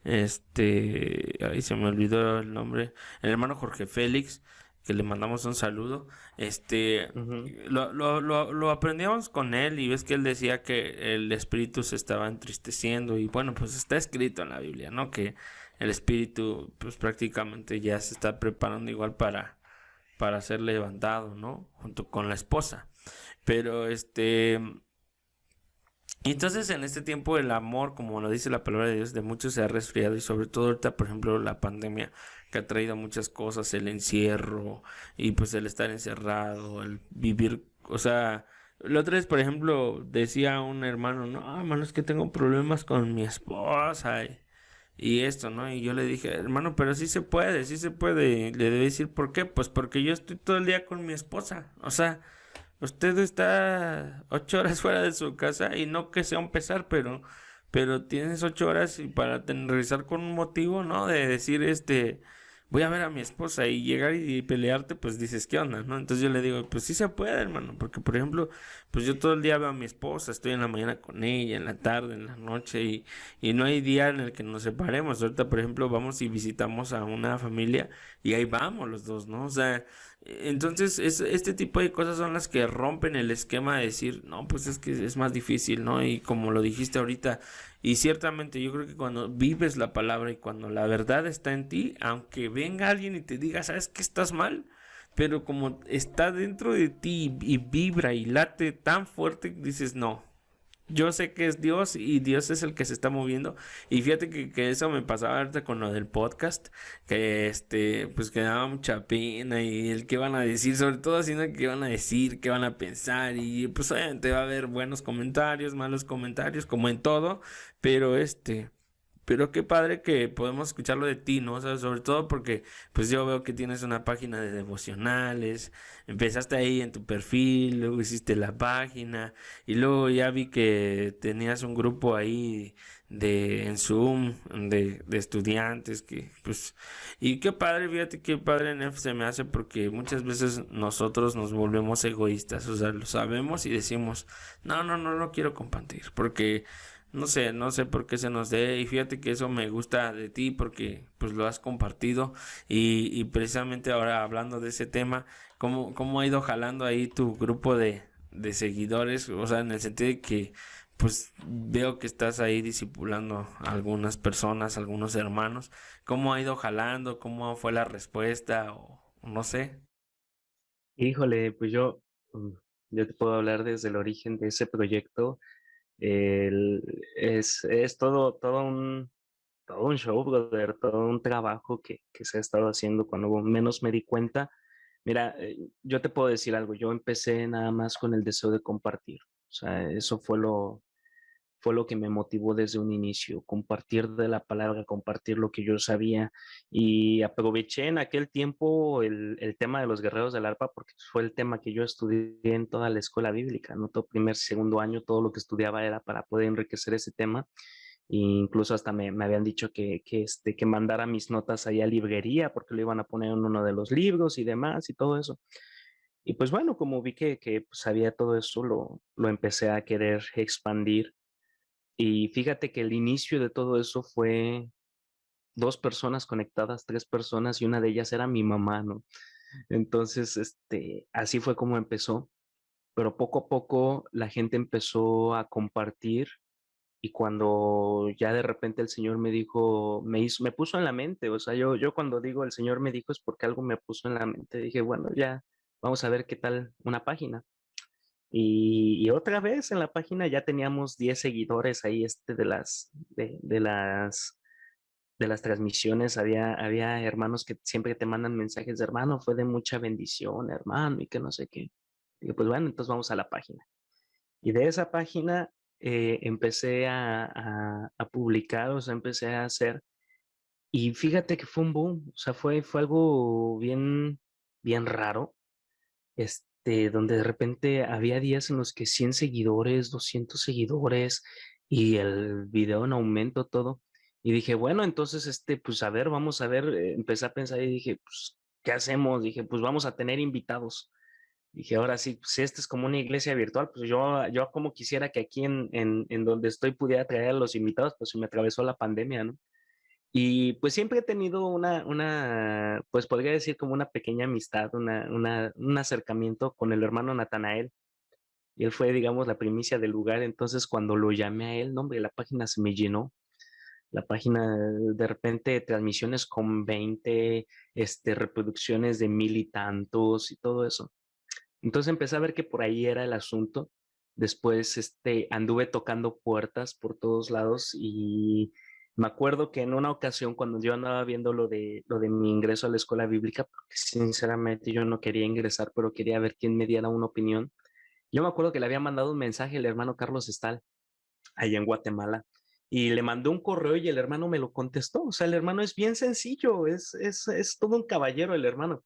ahí se me olvidó el nombre, el hermano Jorge Félix, que le mandamos un saludo. Ujú. Lo aprendíamos con él y ves que él decía que el espíritu se estaba entristeciendo y bueno, pues está escrito en la Biblia, ¿no? Que el espíritu pues prácticamente ya se está preparando igual para ser levantado, ¿no? Junto con la esposa. Pero Y entonces en este tiempo el amor, como lo dice la palabra de Dios, de muchos se ha resfriado y sobre todo ahorita, por ejemplo, la pandemia que ha traído muchas cosas, el encierro y pues el estar encerrado, el vivir, o sea, la otra vez, por ejemplo, decía un hermano, no, hermano, es que tengo problemas con mi esposa y esto, ¿no? Y yo le dije, hermano, pero sí se puede. Y le debe decir, ¿por qué? Pues porque yo estoy todo el día con mi esposa, o sea... Usted está 8 horas fuera de su casa y no que sea un pesar, pero tienes 8 horas y para revisar con un motivo, ¿no? De decir, voy a ver a mi esposa y llegar y pelearte, pues dices, ¿qué onda, no? Entonces yo le digo, pues sí se puede, hermano, porque por ejemplo, pues yo todo el día veo a mi esposa, estoy en la mañana con ella, en la tarde, en la noche y no hay día en el que nos separemos. Ahorita, por ejemplo, vamos y visitamos a una familia y ahí vamos los dos, ¿no? O sea, entonces, este tipo de cosas son las que rompen el esquema de decir, no, pues es que es más difícil, ¿no? Y como lo dijiste ahorita, y ciertamente yo creo que cuando vives la palabra y cuando la verdad está en ti, aunque venga alguien y te diga, ¿sabes que estás mal? Pero como está dentro de ti y vibra y late tan fuerte, dices, no, yo sé que es Dios y Dios es el que se está moviendo. Y fíjate que eso me pasaba ahorita con lo del podcast, que pues que daba mucha pena y el que van a decir, sobre todo haciendo que van a decir, qué van a pensar. Y pues obviamente va a haber buenos comentarios, malos comentarios, como en todo, pero pero qué padre que podemos escucharlo de ti, ¿no? O sea, sobre todo porque pues yo veo que tienes una página de devocionales, empezaste ahí en tu perfil, luego hiciste la página y luego ya vi que tenías un grupo ahí en Zoom de estudiantes que pues y qué padre, fíjate qué padre Nef se me hace porque muchas veces nosotros nos volvemos egoístas, o sea, lo sabemos y decimos, no lo quiero compartir porque no sé por qué se nos dé y fíjate que eso me gusta de ti porque pues lo has compartido y precisamente ahora hablando de ese tema, cómo ha ido jalando ahí tu grupo de seguidores? O sea, en el sentido de que pues veo que estás ahí discipulando a algunas personas, algunos hermanos, ¿cómo ha ido jalando? ¿Cómo fue la respuesta? O no sé. Híjole, pues mm, yo te puedo hablar desde el origen de ese proyecto. El es todo un show, brother, todo un trabajo que se ha estado haciendo cuando menos me di cuenta. Mira, yo te puedo decir algo, yo empecé nada más con el deseo de compartir. O sea, eso fue lo que me motivó desde un inicio, compartir de la palabra, compartir lo que yo sabía. Y aproveché en aquel tiempo el tema de los guerreros del arpa porque fue el tema que yo estudié en toda la escuela bíblica, ¿no? Todo primer, segundo año, todo lo que estudiaba era para poder enriquecer ese tema. E incluso hasta me habían dicho que mandara mis notas ahí a librería porque lo iban a poner en uno de los libros y demás y todo eso. Y pues bueno, como vi que pues, sabía todo eso, lo empecé a querer expandir y fíjate que el inicio de todo eso fue 2 personas conectadas, 3 personas, y una de ellas era mi mamá, ¿no? Entonces, así fue como empezó, pero poco a poco la gente empezó a compartir, y cuando ya de repente el Señor me dijo, me puso en la mente, o sea, yo cuando digo el Señor me dijo es porque algo me puso en la mente, dije: "Bueno, ya, vamos a ver qué tal una página". Y otra vez en la página ya teníamos 10 seguidores ahí, de las transmisiones. Había hermanos que siempre te mandan mensajes de: "Hermano, fue de mucha bendición, hermano", y que no sé qué. Digo: "Pues bueno, entonces vamos a la página". Y de esa página, empecé a publicar, o sea, empecé a hacer, y fíjate que fue un boom, o sea, fue algo bien raro, donde de repente había días en los que 100 seguidores, 200 seguidores y el video en aumento, todo. Y dije, bueno, entonces, pues a ver, vamos a ver, empecé a pensar y dije, pues, ¿qué hacemos? Dije, pues vamos a tener invitados. Dije, ahora sí, pues si esta es como una iglesia virtual, pues yo como quisiera que aquí en donde estoy pudiera traer a los invitados, pues se me atravesó la pandemia, ¿no? Y pues siempre he tenido pues podría decir como una pequeña amistad, un acercamiento con el hermano Natanael. Y él fue, digamos, la primicia del lugar. Entonces, cuando lo llamé a él, no, hombre, la página se me llenó. La página, de repente, transmisiones con 20 reproducciones de 1000 y tantos y todo eso. Entonces empecé a ver que por ahí era el asunto. Después, anduve tocando puertas por todos lados y me acuerdo que en una ocasión cuando yo andaba viendo lo de mi ingreso a la escuela bíblica, porque sinceramente yo no quería ingresar, pero quería ver quién me diera una opinión. Yo me acuerdo que le había mandado un mensaje al hermano Carlos Estal, allá en Guatemala, y le mandé un correo y el hermano me lo contestó. O sea, el hermano es bien sencillo, es todo un caballero el hermano.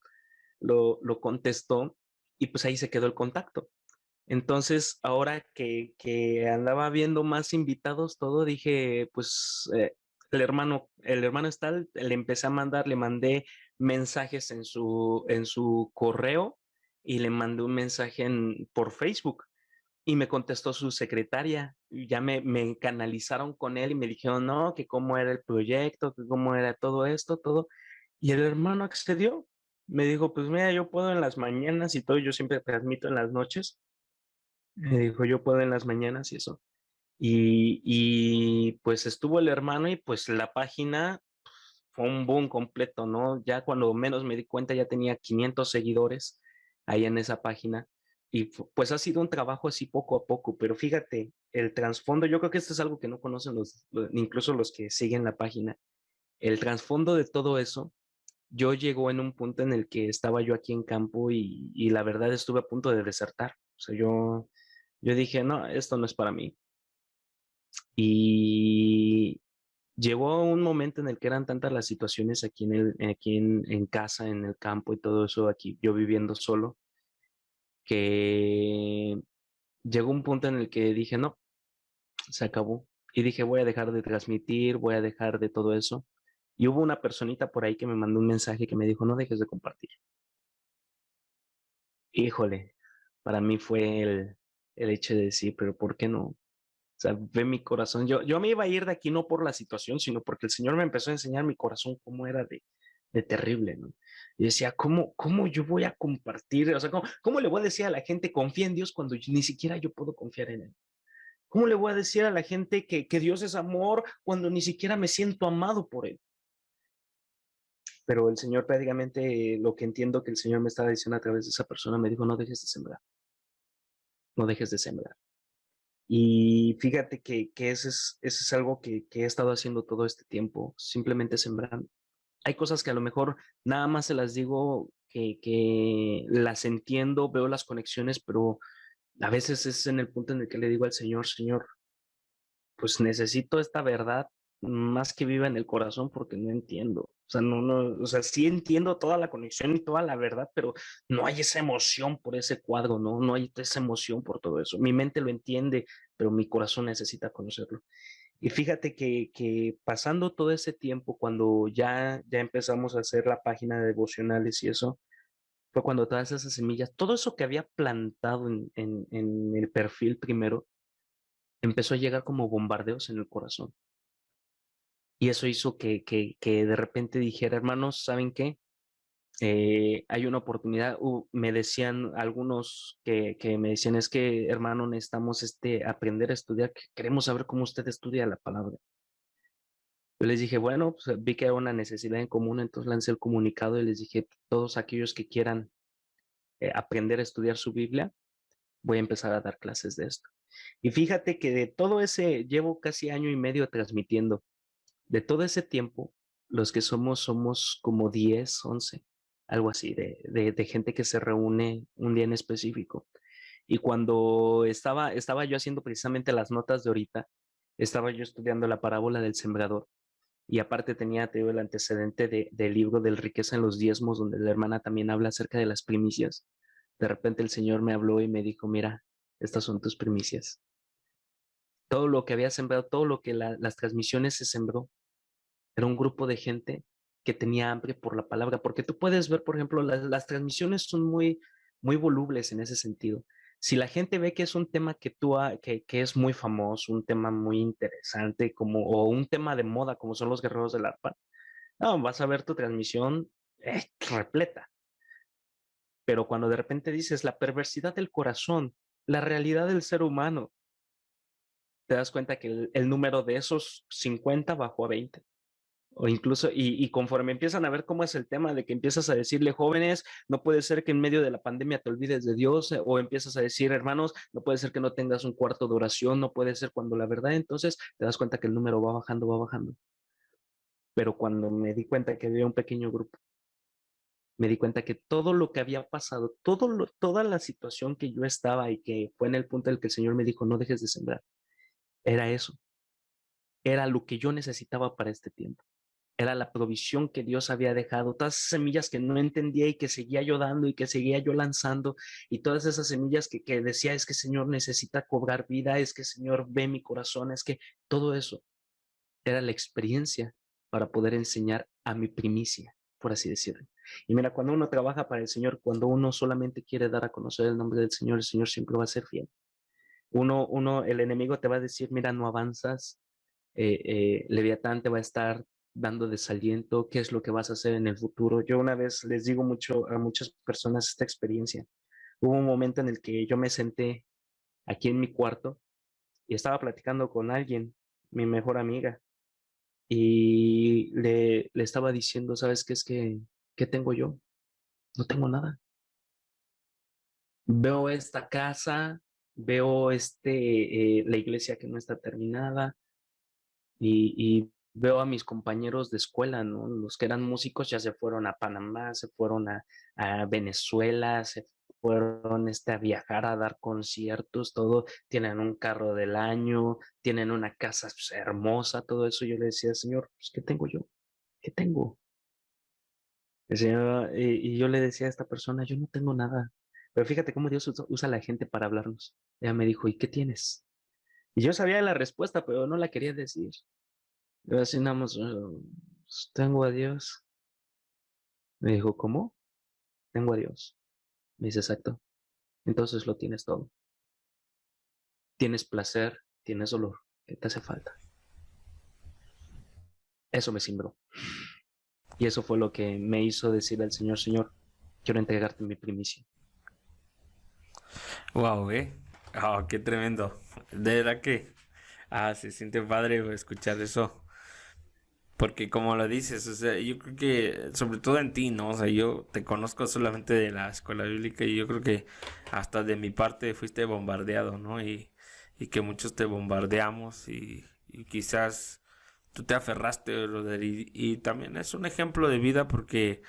Lo contestó y pues ahí se quedó el contacto. Entonces, ahora que andaba viendo más invitados, todo, dije, pues el hermano está, le empecé a mandar, le mandé mensajes en su correo y le mandé un mensaje por Facebook y me contestó su secretaria. Y ya me canalizaron con él y me dijeron, no, que cómo era el proyecto, que cómo era todo esto, todo. Y el hermano accedió. Me dijo, pues mira, yo puedo en las mañanas y todo, yo siempre transmito en las noches. Me dijo, yo puedo en las mañanas y eso. Y pues estuvo el hermano y pues la página fue un boom completo, ¿no? Ya cuando menos me di cuenta ya tenía 500 seguidores ahí en esa página. Y pues ha sido un trabajo así poco a poco, pero fíjate, el trasfondo, yo creo que esto es algo que no conocen incluso los que siguen la página. El trasfondo de todo eso, yo llegó en un punto en el que estaba yo aquí en campo y la verdad estuve a punto de desertar. O sea, yo dije, no, esto no es para mí. Y llegó un momento en el que eran tantas las situaciones aquí en casa, en el campo y todo eso, aquí yo viviendo solo, que llegó un punto en el que dije, no, se acabó. Y dije, voy a dejar de transmitir, voy a dejar de todo eso. Y hubo una personita por ahí que me mandó un mensaje que me dijo, no dejes de compartir. Híjole, para mí fue el hecho de decir, pero ¿por qué no? O sea, ve mi corazón. Yo me iba a ir de aquí no por la situación, sino porque el Señor me empezó a enseñar mi corazón cómo era de terrible, ¿no? Y decía, ¿cómo yo voy a compartir? O sea, ¿cómo le voy a decir a la gente confía en Dios cuando ni siquiera yo puedo confiar en Él? ¿Cómo le voy a decir a la gente que Dios es amor cuando ni siquiera me siento amado por Él? Pero el Señor prácticamente, lo que entiendo que el Señor me estaba diciendo a través de esa persona, me dijo, no dejes de sembrar, no dejes de sembrar. Y fíjate que ese es algo que he estado haciendo todo este tiempo, simplemente sembrando. Hay cosas que a lo mejor nada más se las digo que las entiendo, veo las conexiones, pero a veces es en el punto en el que le digo al Señor, Señor, pues necesito esta verdad más que viva en el corazón porque no entiendo. O sea, o sea, sí entiendo toda la conexión y toda la verdad, pero no hay esa emoción por ese cuadro, ¿no? No hay esa emoción por todo eso. Mi mente lo entiende, pero mi corazón necesita conocerlo. Y fíjate que pasando todo ese tiempo, cuando ya empezamos a hacer la página de devocionales y eso, fue cuando todas esas semillas, todo eso que había plantado en el perfil primero, empezó a llegar como bombardeos en el corazón. Y eso hizo que de repente dijera, hermanos, ¿saben qué? Hay una oportunidad. Me decían algunos que me decían, es que, hermano, necesitamos aprender a estudiar, que queremos saber cómo usted estudia la palabra. Yo les dije, bueno, pues vi que era una necesidad en común, entonces lancé el comunicado y les dije, todos aquellos que quieran aprender a estudiar su Biblia, voy a empezar a dar clases de esto. Y fíjate que de todo ese, llevo casi año y medio transmitiendo. De todo ese tiempo, los que somos como 10 11 algo así, de gente que se reúne un día en específico. Y cuando estaba yo haciendo precisamente las notas de ahorita, estaba yo estudiando la parábola del sembrador. Y aparte tenía, te digo, el antecedente del libro del riqueza en los diezmos, donde la hermana también habla acerca de las primicias. De repente el Señor me habló y me dijo, mira, estas son tus primicias. Todo lo que había sembrado, todo lo que las transmisiones se sembró, era un grupo de gente que tenía hambre por la palabra, porque tú puedes ver, por ejemplo, las transmisiones son muy volubles en ese sentido. Si la gente ve que es un tema que es muy famoso, un tema muy interesante, o un tema de moda, como son los guerreros del arpa, no, vas a ver tu transmisión repleta. Pero cuando de repente dices la perversidad del corazón, la realidad del ser humano, te das cuenta que el número de esos 50 bajó a 20 O incluso, y conforme empiezan a ver cómo es el tema de que empiezas a decirle, jóvenes, no puede ser que en medio de la pandemia te olvides de Dios, o empiezas a decir, hermanos, no puede ser que no tengas un cuarto de oración, no puede ser cuando la verdad, entonces te das cuenta que el número va bajando, va bajando. Pero cuando me di cuenta que había un pequeño grupo, me di cuenta que todo lo que había pasado, toda la situación que yo estaba y que fue en el punto en el que el Señor me dijo, no dejes de sembrar, era eso, era lo que yo necesitaba para este tiempo. Era la provisión que Dios había dejado, todas esas semillas que no entendía y que seguía yo dando y que seguía yo lanzando, y todas esas semillas que decía, es que Señor necesita cobrar vida, es que Señor ve mi corazón, es que todo eso era la experiencia para poder enseñar a mi primicia, por así decirlo. Y mira, cuando uno trabaja para el Señor, cuando uno solamente quiere dar a conocer el nombre del Señor, el Señor siempre va a ser fiel. El enemigo te va a decir, mira, no avanzas, Leviatán te va a estar dando desaliento, qué es lo que vas a hacer en el futuro. Yo una vez les digo mucho a muchas personas esta experiencia. Hubo un momento en el que yo me senté aquí en mi cuarto y estaba platicando con alguien, mi mejor amiga, y le estaba diciendo, ¿sabes qué es qué tengo yo? No tengo nada. Veo esta casa, veo la iglesia que no está terminada, y veo a mis compañeros de escuela, ¿no? Los que eran músicos ya se fueron a Panamá, se fueron a Venezuela, se fueron a viajar a dar conciertos, todo, tienen un carro del año, tienen una casa pues, hermosa, todo eso. Yo le decía, Señor, pues, ¿qué tengo yo? ¿Qué tengo? El Señor, y yo le decía a esta persona, yo no tengo nada. Pero fíjate cómo Dios usa a la gente para hablarnos. Ella me dijo, ¿y qué tienes? Y yo sabía la respuesta, pero no la quería decir. Yo así nada más, pues, tengo a Dios. Me dijo, ¿cómo? Tengo a Dios. Me dice, exacto. Entonces lo tienes todo. Tienes placer, tienes dolor. ¿Qué te hace falta? Eso me cimbró. Y eso fue lo que me hizo decir al Señor, Señor, quiero entregarte mi primicia. Wow, qué tremendo. De verdad que se siente padre güey, escuchar eso. Porque como lo dices, o sea, yo creo que, sobre todo en ti, ¿no? O sea, yo te conozco solamente de la escuela bíblica y yo creo que hasta de mi parte fuiste bombardeado, ¿no? Y que muchos te bombardeamos y quizás tú te aferraste, brother, y también es un ejemplo de vida porque,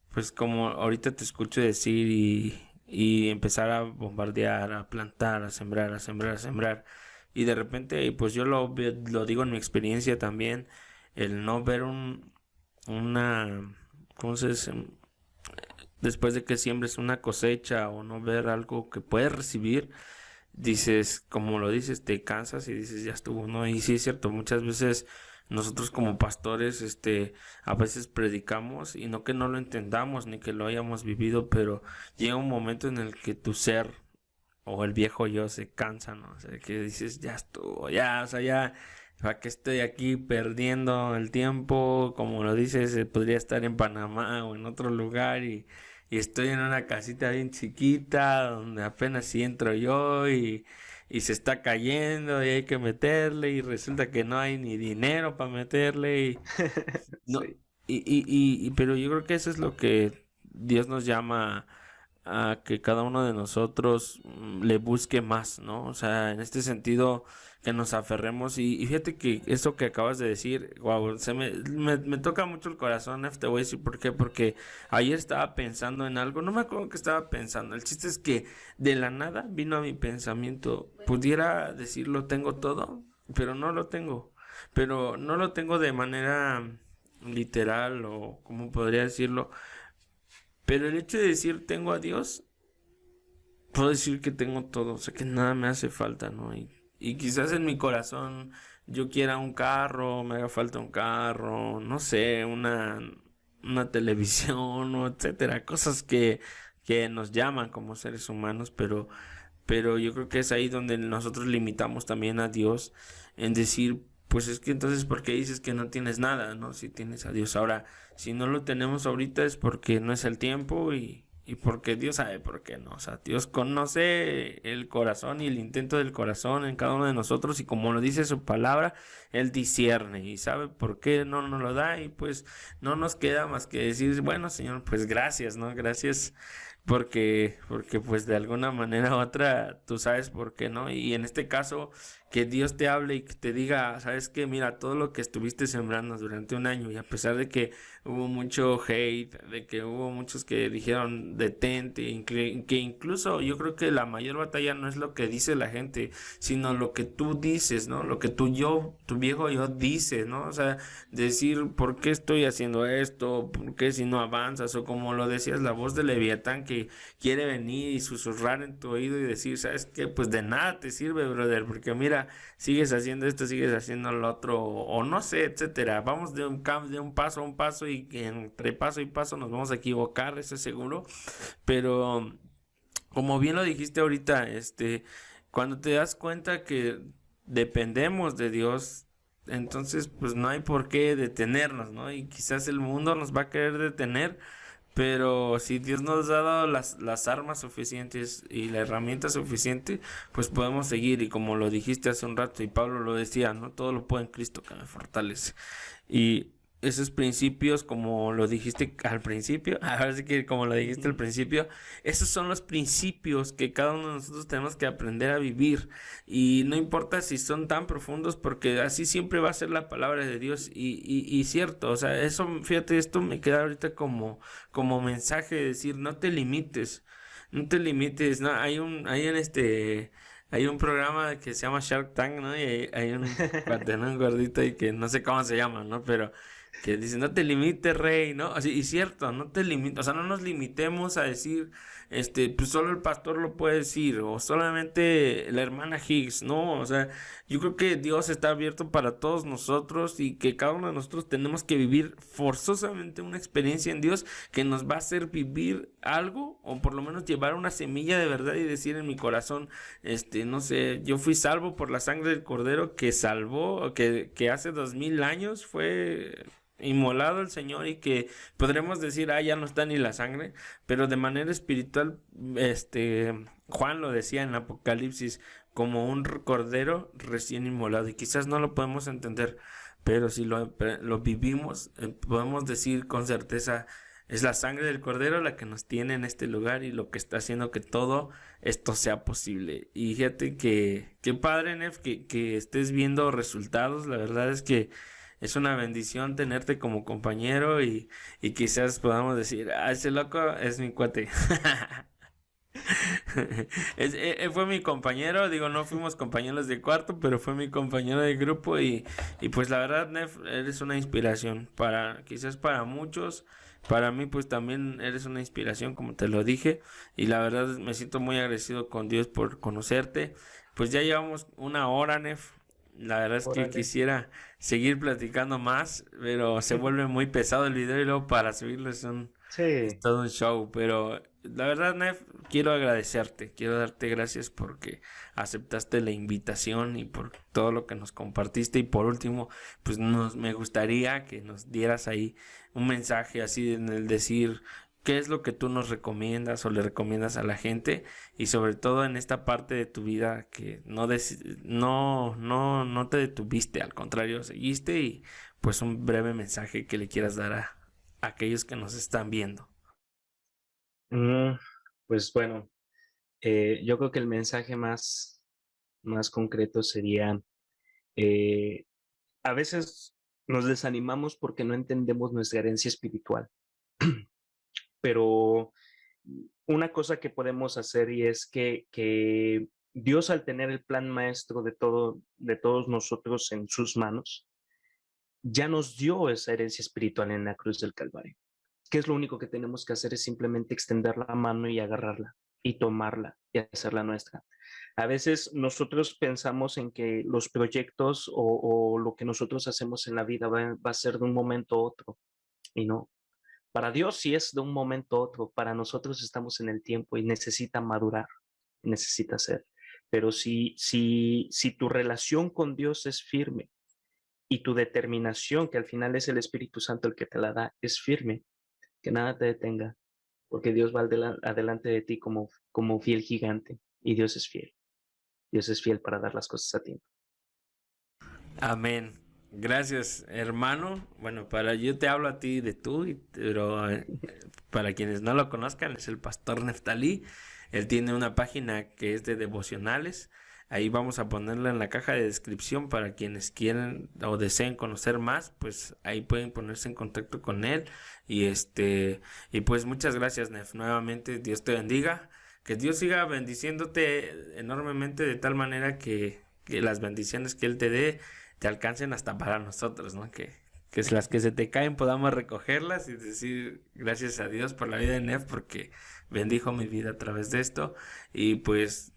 pues como ahorita te escucho decir y empezar a bombardear, a plantar, a sembrar, a sembrar, a sembrar, y de repente, pues yo lo digo en mi experiencia también el no ver una, ¿cómo se dice? Después de que siembres una cosecha o no ver algo que puedes recibir, dices, como lo dices, te cansas y dices, ya estuvo, ¿no? Y sí es cierto, muchas veces nosotros como pastores, a veces predicamos y no que no lo entendamos ni que lo hayamos vivido, pero llega un momento en el que tu ser o el viejo yo se cansa, ¿no? O sea, que dices, ya estuvo, ya, o sea, ya, ¿para qué estoy aquí perdiendo el tiempo? Como lo dices, podría estar en Panamá o en otro lugar y estoy en una casita bien chiquita donde apenas si entro yo y se está cayendo y hay que meterle y resulta que no hay ni dinero para meterle y no, Sí. pero yo creo que eso es lo que Dios nos llama a que cada uno de nosotros le busque más, ¿no? O sea, en este sentido, que nos aferremos y fíjate que eso que acabas de decir, wow, me toca mucho el corazón, te voy a decir por qué, porque ayer estaba pensando en algo, no me acuerdo que estaba pensando, el chiste es que de la nada vino a mi pensamiento, pudiera decirlo, tengo todo, pero no lo tengo, pero no lo tengo de manera literal o como podría decirlo, pero el hecho de decir tengo a Dios, puedo decir que tengo todo, o sea que nada me hace falta, ¿no? Y quizás en mi corazón yo quiera un carro, me haga falta un carro, no sé, una televisión, o etcétera, cosas que nos llaman como seres humanos, pero yo creo que es ahí donde nosotros limitamos también a Dios en decir, pues es que entonces, ¿por qué dices que no tienes nada, no? Si tienes a Dios. Ahora, si no lo tenemos ahorita es porque no es el tiempo y porque Dios sabe por qué no. O sea, Dios conoce el corazón y el intento del corazón en cada uno de nosotros y como lo dice su palabra, Él discierne y sabe por qué no nos lo da y pues no nos queda más que decir, bueno, Señor, pues gracias, ¿no? Gracias porque pues de alguna manera u otra tú sabes por qué, ¿no? Y en este caso, que Dios te hable y que te diga, sabes que mira, todo lo que estuviste sembrando durante un año y a pesar de que hubo mucho hate, de que hubo muchos que dijeron detente, que incluso yo creo que la mayor batalla no es lo que dice la gente, sino lo que tú dices, ¿no? Lo que tu viejo yo dice, ¿no? O sea, decir, ¿por qué estoy haciendo esto? ¿Por qué si no avanzas? O como lo decías, la voz de Leviatán que quiere venir y susurrar en tu oído y decir, ¿sabes qué? Pues de nada te sirve, brother, porque mira, sigues haciendo esto, sigues haciendo lo otro, o no sé, etcétera. Vamos de un paso a un paso y que entre paso y paso nos vamos a equivocar, eso es seguro, pero como bien lo dijiste ahorita, cuando te das cuenta que dependemos de Dios, entonces pues no hay por qué detenernos, ¿no? Y quizás el mundo nos va a querer detener, pero si Dios nos ha dado las armas suficientes y la herramienta suficiente, pues podemos seguir. Y como lo dijiste hace un rato y Pablo lo decía, ¿no? Todo lo puedo en Cristo que me fortalece. Y esos principios, como lo dijiste al principio, ahora sí que como lo dijiste al Ujú. principio, esos son los principios que cada uno de nosotros tenemos que aprender a vivir. Y no importa si son tan profundos, porque así siempre va a ser la palabra de Dios. Y cierto, o sea, eso, fíjate, esto me queda ahorita como mensaje de decir, no te limites, no te limites, no, hay un programa que se llama Shark Tank, ¿no? Y hay un cuate, ¿no? Un gordito y que no sé cómo se llama, ¿no? Pero que dice, no te limites, rey, ¿no? Así, y cierto, no te limites, o sea, no nos limitemos a decir, pues solo el pastor lo puede decir, o solamente la hermana Higgs, ¿no? O sea, yo creo que Dios está abierto para todos nosotros y que cada uno de nosotros tenemos que vivir forzosamente una experiencia en Dios que nos va a hacer vivir algo, o por lo menos llevar una semilla de verdad y decir en mi corazón, no sé, yo fui salvo por la sangre del Cordero que salvó, que hace 2000 años fue inmolado el Señor y que podremos decir, ya no está ni la sangre, pero de manera espiritual, Juan lo decía en Apocalipsis, como un cordero recién inmolado, y quizás no lo podemos entender, pero si lo vivimos, podemos decir con certeza, es la sangre del cordero la que nos tiene en este lugar y lo que está haciendo que todo esto sea posible. Y fíjate que padre, Nef, que estés viendo resultados. La verdad es que es una bendición tenerte como compañero y quizás podamos decir, ese loco es mi cuate. Fue mi compañero, digo, no fuimos compañeros de cuarto, pero fue mi compañero de grupo y pues la verdad, Nef, eres una inspiración quizás para muchos, para mí pues también eres una inspiración, como te lo dije, y la verdad me siento muy agradecido con Dios por conocerte. Pues ya llevamos una hora, Nef. La verdad es que Órale. quisiera seguir platicando más, pero se vuelve muy pesado el video y luego para subirlo es Sí. todo un show, pero la verdad, Nef, quiero agradecerte, quiero darte gracias porque aceptaste la invitación y por todo lo que nos compartiste y por último, pues me gustaría que nos dieras ahí un mensaje así en el decir qué es lo que tú nos recomiendas o le recomiendas a la gente y sobre todo en esta parte de tu vida que no te detuviste, al contrario, seguiste y pues un breve mensaje que le quieras dar a aquellos que nos están viendo. Mm, pues bueno, yo creo que el mensaje más concreto sería, eh, a veces nos desanimamos porque no entendemos nuestra herencia espiritual, pero una cosa que podemos hacer y es que Dios al tener el plan maestro de todos nosotros en sus manos, ya nos dio esa herencia espiritual en la cruz del Calvario. ¿Qué es lo único que tenemos que hacer? Es simplemente extender la mano y agarrarla y tomarla y hacerla nuestra. A veces nosotros pensamos en que los proyectos o lo que nosotros hacemos en la vida va a ser de un momento a otro y no. Para Dios sí es de un momento a otro, para nosotros estamos en el tiempo y necesita madurar, necesita ser. Pero si tu relación con Dios es firme y tu determinación, que al final es el Espíritu Santo el que te la da, es firme, que nada te detenga, porque Dios va adelante de ti como fiel gigante y Dios es fiel. Dios es fiel para dar las cosas a tiempo. Amén. Gracias, hermano. Bueno, yo te hablo a ti de tú, pero para quienes no lo conozcan, es el pastor Neftalí. Él tiene una página que es de devocionales. Ahí vamos a ponerla en la caja de descripción para quienes quieran o deseen conocer más, pues ahí pueden ponerse en contacto con él. Y pues muchas gracias, Nef. Nuevamente, Dios te bendiga. Que Dios siga bendiciéndote enormemente de tal manera que las bendiciones que Él te dé te alcancen hasta para nosotros, ¿no? Que las que se te caen podamos recogerlas y decir gracias a Dios por la vida de Nef porque bendijo mi vida a través de esto. Y pues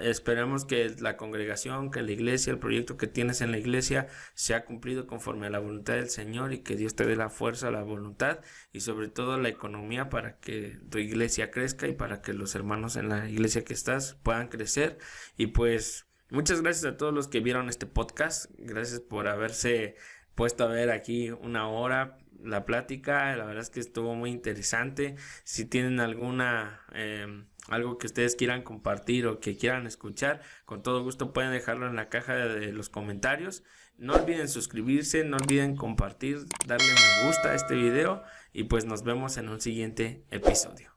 esperemos que la congregación, que la iglesia, el proyecto que tienes en la iglesia sea cumplido conforme a la voluntad del Señor y que Dios te dé la fuerza, la voluntad y sobre todo la economía para que tu iglesia crezca y para que los hermanos en la iglesia que estás puedan crecer. Y pues muchas gracias a todos los que vieron este podcast. Gracias por haberse puesto a ver aquí una hora la plática. La verdad es que estuvo muy interesante. Si tienen algo que ustedes quieran compartir o que quieran escuchar, con todo gusto pueden dejarlo en la caja de los comentarios. No olviden suscribirse, no olviden compartir, darle me gusta a este video y pues nos vemos en un siguiente episodio.